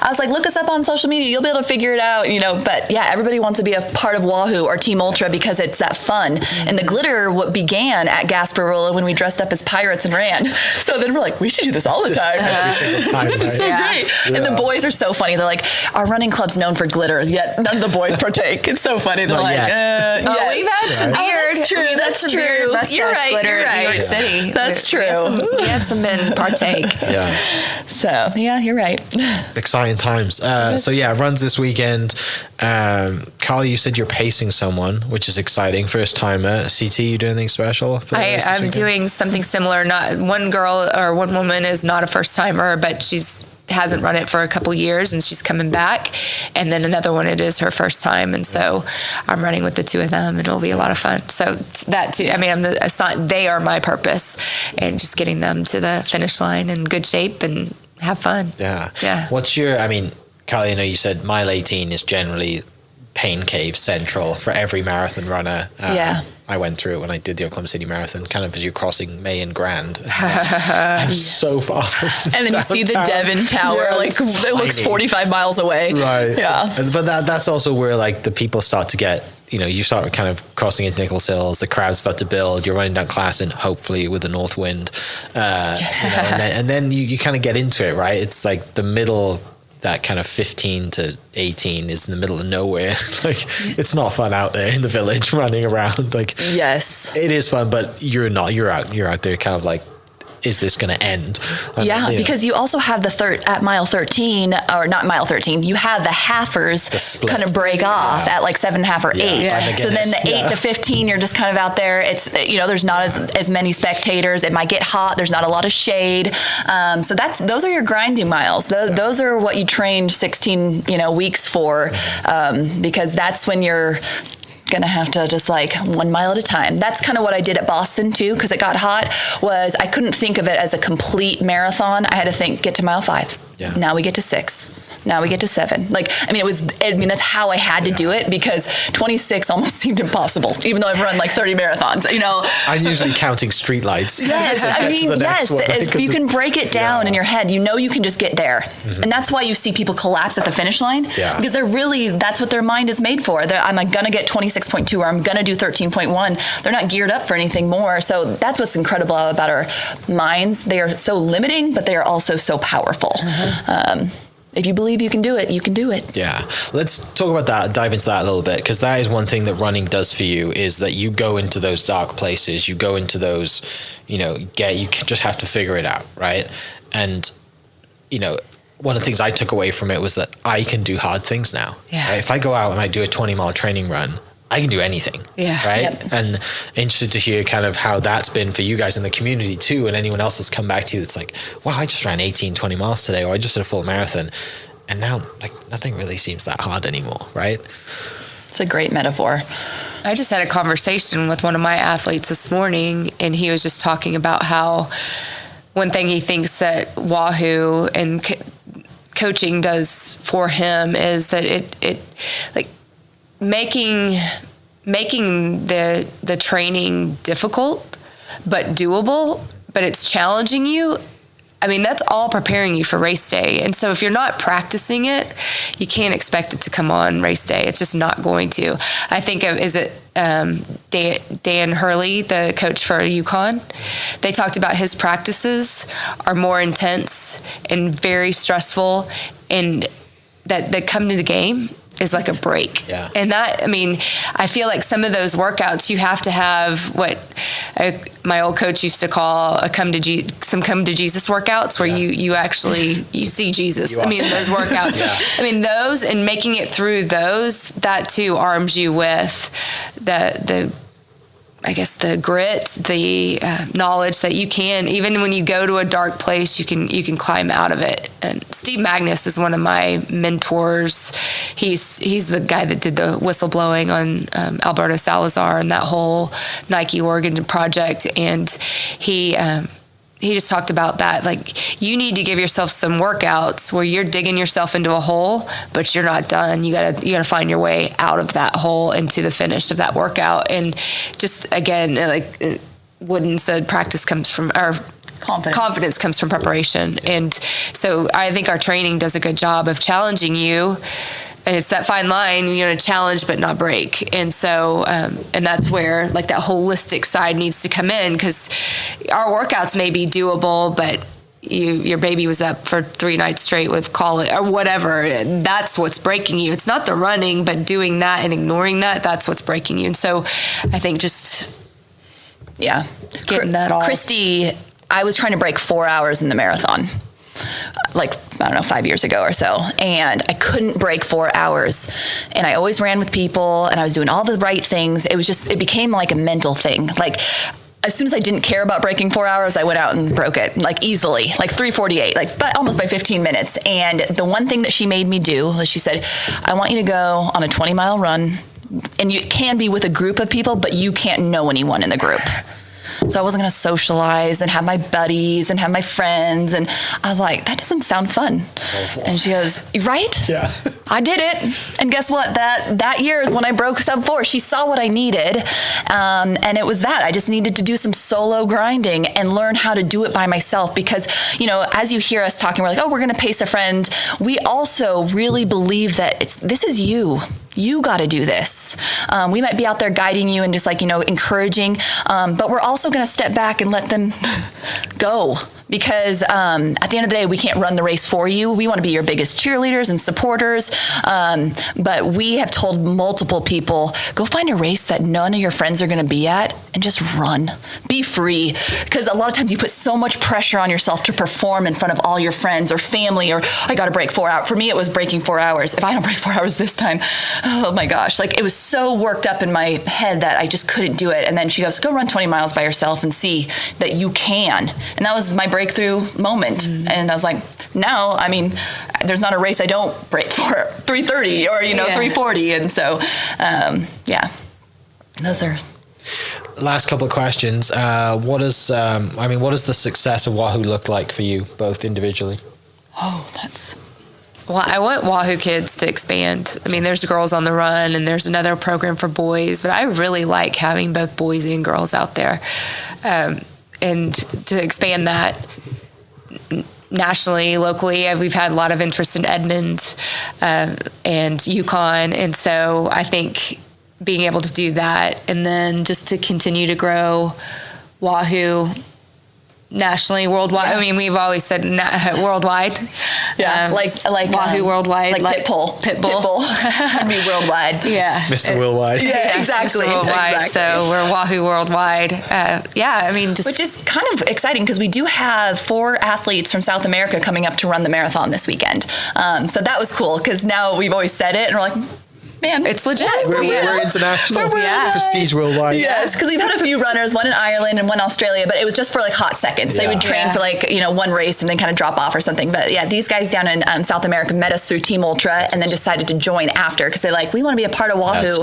was like, look us up on social media. You'll be able to figure it out, But yeah, everybody wants to be a part of Wahoo or Team Ultra because it's that fun. Mm-hmm. And the glitter began at Gasparilla when we dressed up as pirates and ran. So then we're like, we should do this all the time. This is so great. Yeah. And the boys are so funny. They're like, our running club's known for glitter, yet none of the boys partake. It's so funny. They're like, we've had some beard. That's true. That's true. You're right. Glitter in New York City. That's true. We had some men partake. Yeah. So yeah, you're right. Exciting times. Runs this weekend. Carlee, you said you're pacing someone, which is exciting. First timer. CT, you doing anything special for the race this I'm weekend? doing something similar. Not one girl or one woman is not a first timer, but hasn't run it for a couple years, and she's coming back. And then another one, it is her first time, and so I'm running with the two of them, and it'll be a lot of fun. So that too. I mean, they are my purpose, and just getting them to the finish line in good shape and have fun. Yeah. What's Carlee, I know you said mile 18 is generally pain cave central for every marathon runner. I went through it when I did the Oklahoma City Marathon, kind of as you're crossing May and Grand. I'm so far from And then you see the Devon Tower, it looks 45 miles away. Right. Yeah. But that's also where like the people start to get, you start kind of crossing into Nichols Hills, the crowds start to build, you're running down Classen, hopefully with a north wind. And then you kind of get into it, right? It's like the middle, that kind of 15 to 18 is in the middle of nowhere. Like, it's not fun out there in the village running around. Like, yes, it is fun, but you're out there kind of like, is this going to end? Because you also have at mile 13, or not mile 13, you have the halfers kind of break off at like 7.5 or 8. Yeah. So then the 8 to 15, you're just kind of out there. It's, there's not as many spectators. It might get hot. There's not a lot of shade. So those are your grinding miles. Those are what you trained 16, weeks for, because that's when you're gonna have to just like 1 mile at a time. That's kind of what I did at Boston too, because it got hot. Was I couldn't think of it as a complete marathon. I had to think, get to mile 5. Yeah. Now we get to 6. Now we get to 7. That's how I had to do it, because 26 almost seemed impossible, even though I've run like 30 marathons, I'm usually counting streetlights. Yes, if you can break it down in your head, you can just get there. Mm-hmm. And that's why you see people collapse at the finish line, because that's what their mind is made for. I'm like, gonna get 26.2 or I'm gonna do 13.1. They're not geared up for anything more. So that's what's incredible about our minds. They are so limiting, but they are also so powerful. Mm-hmm. If you believe you can do it, you can do it. Yeah. Let's talk about that, dive into that a little bit, because that is one thing that running does for you, is that you go into those dark places, you go into those, you just have to figure it out, right? And, one of the things I took away from it was that I can do hard things now. Yeah. Right? If I go out and I do a 20-mile training run, I can do anything. Yeah. Right. Yep. And interested to hear kind of how that's been for you guys in the community too, and anyone else that's come back to you that's like, wow, I just ran 18, 20 miles today, or I just did a full marathon. And now like nothing really seems that hard anymore. Right. It's a great metaphor. I just had a conversation with one of my athletes this morning, and he was just talking about how one thing he thinks that Wahoo and coaching does for him is that it like making the training difficult but doable, but it's challenging you. I mean, that's all preparing you for race day. And so if you're not practicing it, you can't expect it to come on race day. It's just not going to. I think of, Dan Hurley, the coach for UConn? They talked about his practices are more intense and very stressful, and that come to the game is like a break. Yeah. And that, I feel like some of those workouts, you have to have what my old coach used to call some come to Jesus workouts, where you actually, you see Jesus. Those workouts, those, and making it through those, that too arms you with the grit, the knowledge that you can, even when you go to a dark place, you can climb out of it. And Steve Magnus is one of my mentors. He's the guy that did the whistleblowing on Alberto Salazar and that whole Nike Oregon project. And he just talked about that. Like, you need to give yourself some workouts where you're digging yourself into a hole, but you're not done. You gotta find your way out of that hole into the finish of that workout. And just again, like Wooden said, practice comes from, or confidence comes from preparation. And so I think our training does a good job of challenging you. And it's that fine line, challenge but not break. And so, and that's where like that holistic side needs to come in, because our workouts may be doable, but your baby was up for 3 nights straight with colic or whatever. That's what's breaking you. It's not the running, but doing that and ignoring that's what's breaking you. And so I think just getting that off. Christie, I was trying to break 4 hours in the marathon, 5 years ago or so, and I couldn't break 4 hours. And I always ran with people, and I was doing all the right things. It became like a mental thing. Like, as soon as I didn't care about breaking 4 hours, I went out and broke it, easily, 3:48, but almost by 15 minutes. And the one thing that she made me do was she said, I want you to go on a 20-mile run, and you can be with a group of people, but you can't know anyone in the group. So I wasn't going to socialize and have my buddies and have my friends. And I was like, that doesn't sound fun. Awful. And she goes, right? Yeah. I did it. And guess what? That year is when I broke sub 4. She saw what I needed. And it was that. I just needed to do some solo grinding and learn how to do it by myself. Because, you know, as you hear us talking, we're like, oh, we're going to pace a friend. We also really believe that this is you. You got to do this. We might be out there guiding you and just like, you know, encouraging. But we're also going to step back and let them go. Because at the end of the day, we can't run the race for you. We want to be your biggest cheerleaders and supporters. But we have told multiple people, go find a race that none of your friends are going to be at and just run. Be free. Because a lot of times you put so much pressure on yourself to perform in front of all your friends or family, or I got to break 4 hours. For me, it was breaking 4 hours. If I don't break 4 hours this time, oh my gosh. Like it was so worked up in my head that I just couldn't do it. And then she goes, go run 20 miles by yourself and see that you can. And that was my breakthrough moment. And I was like, now, I mean, there's not a race I don't break for 3:30 or, you know, 3:40. And so, yeah, those are. Last couple of questions. What does the success of Wahoo look like for you, both individually? Oh, that's. Well, I want Wahoo Kids to expand. I mean, there's Girls on the Run and there's another program for boys, but I really like having both boys and girls out there. And to expand that nationally, locally, we've had a lot of interest in Edmond and Yukon. And so I think being able to do that and then just to continue to grow Wahoo nationally, worldwide. Yeah. I mean, we've always said worldwide. Yeah, like Wahoo worldwide, like Pitbull. I'd be worldwide. Yeah, Mr. Worldwide. Yeah, exactly. Mr. Worldwide. Exactly. So we're Wahoo worldwide. I mean, just which is kind of exciting because we do have 4 athletes from South America coming up to run the marathon this weekend. So that was cool because now we've always said it and we're like, man, it's legit. We're international. We're prestige worldwide. Yes, because we've had a few runners, one in Ireland and one in Australia, but it was just for like hot seconds. They would train for like, you know, one race and then kind of drop off or something. But yeah, these guys down in South America met us through Team Ultra and then decided to join after because they're like, we want to be a part of Wahoo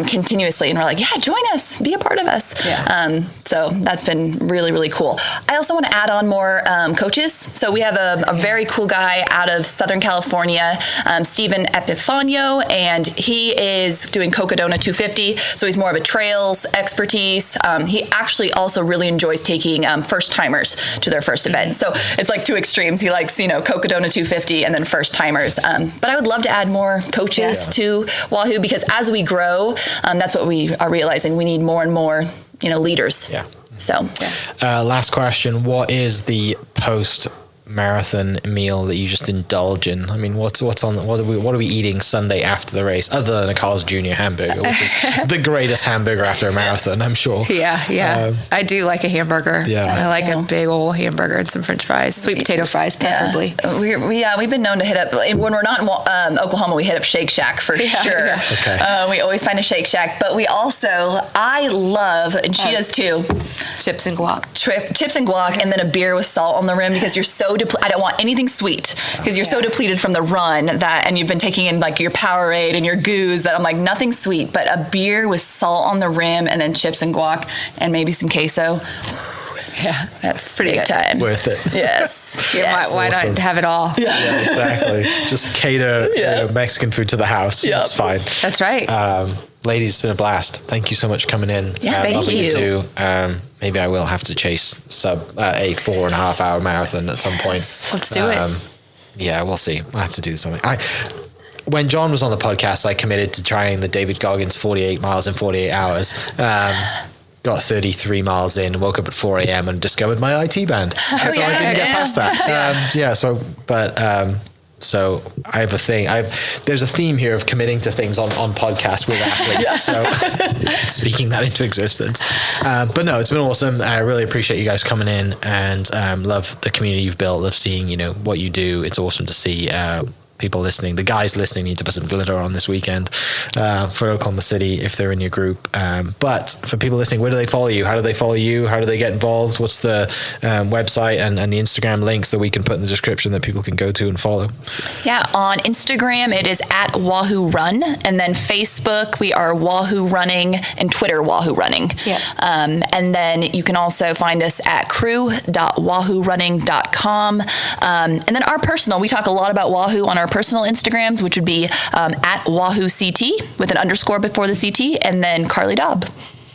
continuously. And we're like, yeah, join us, be a part of us. Yeah. So that's been really, really cool. I also want to add on more coaches. So we have a very cool guy out of Southern California, Stephen Epifanio, and he is doing Cocodona 250, so he's more of a trails expertise. He actually also really enjoys taking first-timers to their first event. So it's like 2 extremes. He likes, you know, Cocodona 250 and then first-timers. But I would love to add more coaches to Wahoo because as we grow, that's what we are realizing. We need more and more, you know, leaders. Yeah. So, last question. What is the post-marathon meal that you just indulge in? I mean, what are we eating Sunday after the race, other than a Carl's Jr. hamburger, which is the greatest hamburger after a marathon, I'm sure. Yeah. I do like a hamburger. Yeah. I like a big old hamburger and some French fries, sweet potato fries, preferably. We've been known to hit up, when we're not in Oklahoma, we hit up Shake Shack for sure. Yeah. Okay. We always find a Shake Shack, but we also, I love, and she does too, chips and guac. Chips and guac, and then a beer with salt on the rim because you're so I don't want anything sweet because you're so depleted from the run and you've been taking in like your Powerade and your goos that I'm like nothing sweet, but a beer with salt on the rim and then chips and guac and maybe some queso. Yeah, that's pretty good time. Worth it. Yes. Why not have it all? Yeah, exactly. Just cater Mexican food to That's fine. That's right. Ladies, it's been a blast. Thank you so much for coming in. Yeah, thank you. Maybe I will have to chase a 4.5 hour marathon at some point. Let's do it. Yeah, we'll see. I'll have to do something. When John was on the podcast, I committed to trying the David Goggins 48 miles in 48 hours. Got 33 miles in, woke up at 4 a.m. and discovered my IT band. And so I didn't get past that. So I have a thing. There's a theme here of committing to things on podcasts with athletes. So speaking that into existence. But no, it's been awesome. I really appreciate you guys coming in and love the community you've built, love seeing, you know, what you do. It's awesome to see people listening, the guys listening, need to put some glitter on this weekend for Oklahoma City if they're in your group. But for people listening, where do they follow you? How do they follow you? How do they get involved? What's the website and the Instagram links that we can put in the description that people can go to and follow? Yeah, on Instagram, it is at Wahoo Run. And then Facebook, we are Wahoo Running, and Twitter, Wahoo Running. Yeah. And then you can also find us at crew.wahoorunning.com. And then our personal, we talk a lot about Wahoo on our personal Instagrams, which would be at Wahoo CT with an underscore before the CT, and then Carlee Daub.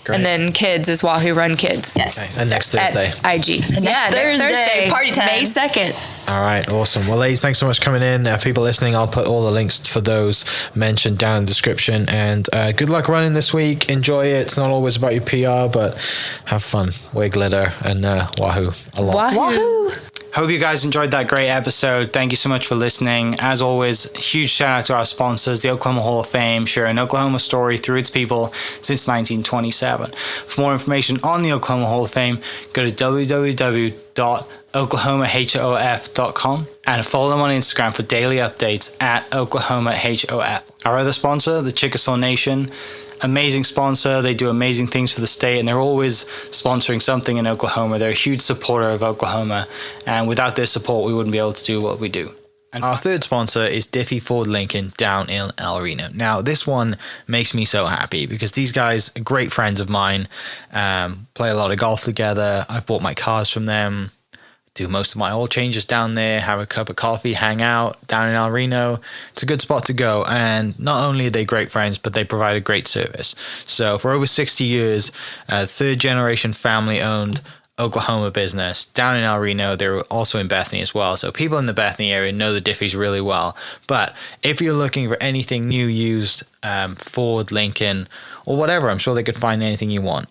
Great. And then kids is Wahoo Run Kids. Yes. Okay. And next Thursday. At IG. Next Thursday. Party time. May 2nd. All right, awesome. Well, ladies, thanks so much for coming in. People listening, I'll put all the links for those mentioned down in the description. And good luck running this week. Enjoy it. It's not always about your PR, but have fun. Wear glitter and Wahoo a lot. Wahoo. Hope you guys enjoyed that great episode. Thank you so much for listening. As always, huge shout out to our sponsors, the Oklahoma Hall of Fame, sharing Oklahoma story through its people since 1927. For more information on the Oklahoma Hall of Fame, go to www.oklahomahof.com and follow them on Instagram for daily updates at OklahomaHOF. Our other sponsor, the Chickasaw Nation, amazing sponsor. They do amazing things for the state, and they're always sponsoring something in Oklahoma. They're a huge supporter of Oklahoma, and without their support, we wouldn't be able to do what we do. And our third sponsor is Diffie Ford Lincoln down in El Reno. Now, this one makes me so happy because these guys are great friends of mine, play a lot of golf together. I've bought my cars from them, do most of my oil changes down there, have a cup of coffee, hang out down in El Reno. It's a good spot to go. And not only are they great friends, but they provide a great service. So for over 60 years, third generation family owned Oklahoma business down in El Reno. They're also in Bethany as well. So people in the Bethany area know the Diffies really well. But if you're looking for anything new, used, Ford, Lincoln, or whatever, I'm sure they could find anything you want.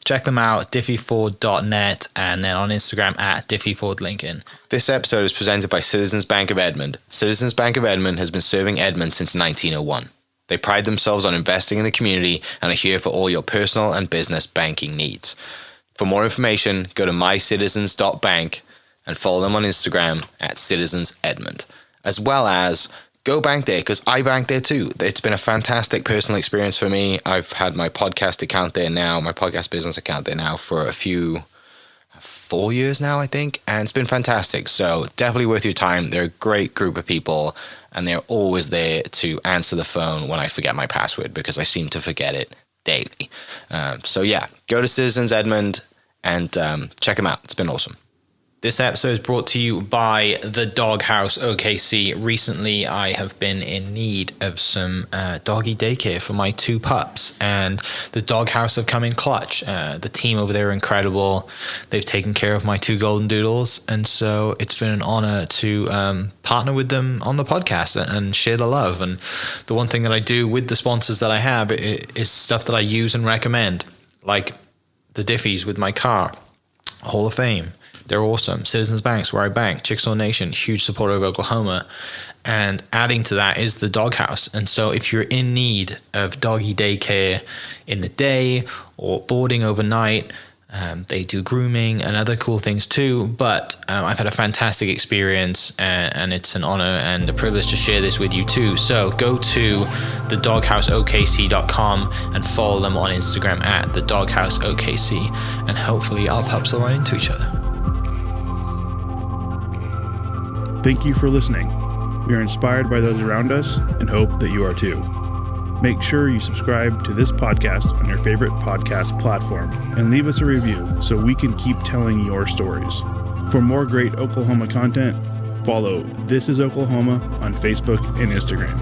Check them out, diffieford.net, and then on Instagram at diffiefordlincoln. This episode is presented by Citizens Bank of Edmond. Citizens Bank of Edmond has been serving Edmond since 1901. They pride themselves on investing in the community and are here for all your personal and business banking needs. For more information, go to mycitizens.bank and follow them on Instagram at citizensedmond, as well as go bank there, because I bank there too. It's been a fantastic personal experience for me. I've had my podcast account there now, my podcast business account there now for 4 years now, I think, and it's been fantastic. So definitely worth your time. They're a great group of people, and they're always there to answer the phone when I forget my password, because I seem to forget it daily. So yeah, go to Citizens Edmond and check them out. It's been awesome. This episode is brought to you by the Dog House OKC. Recently, I have been in need of some doggy daycare for my 2 pups, and the Dog House have come in clutch. The team over there are incredible. They've taken care of my 2 golden doodles, and so it's been an honor to partner with them on the podcast and share the love. And the one thing that I do with the sponsors that I have is stuff that I use and recommend, like the Diffies with my car, Hall of Fame. They're awesome. Citizens Banks, where I bank. Chickasaw Nation, huge supporter of Oklahoma. And adding to that is the Dog House. And so if you're in need of doggy daycare in the day or boarding overnight, they do grooming and other cool things too. But I've had a fantastic experience, and it's an honor and a privilege to share this with you too. So go to thedogHouseOKC.com and follow them on Instagram at thedogHouseOKC. And hopefully our pups will run into each other. Thank you for listening. We are inspired by those around us and hope that you are too. Make sure you subscribe to this podcast on your favorite podcast platform and leave us a review so we can keep telling your stories. For more great Oklahoma content, follow This Is Oklahoma on Facebook and Instagram.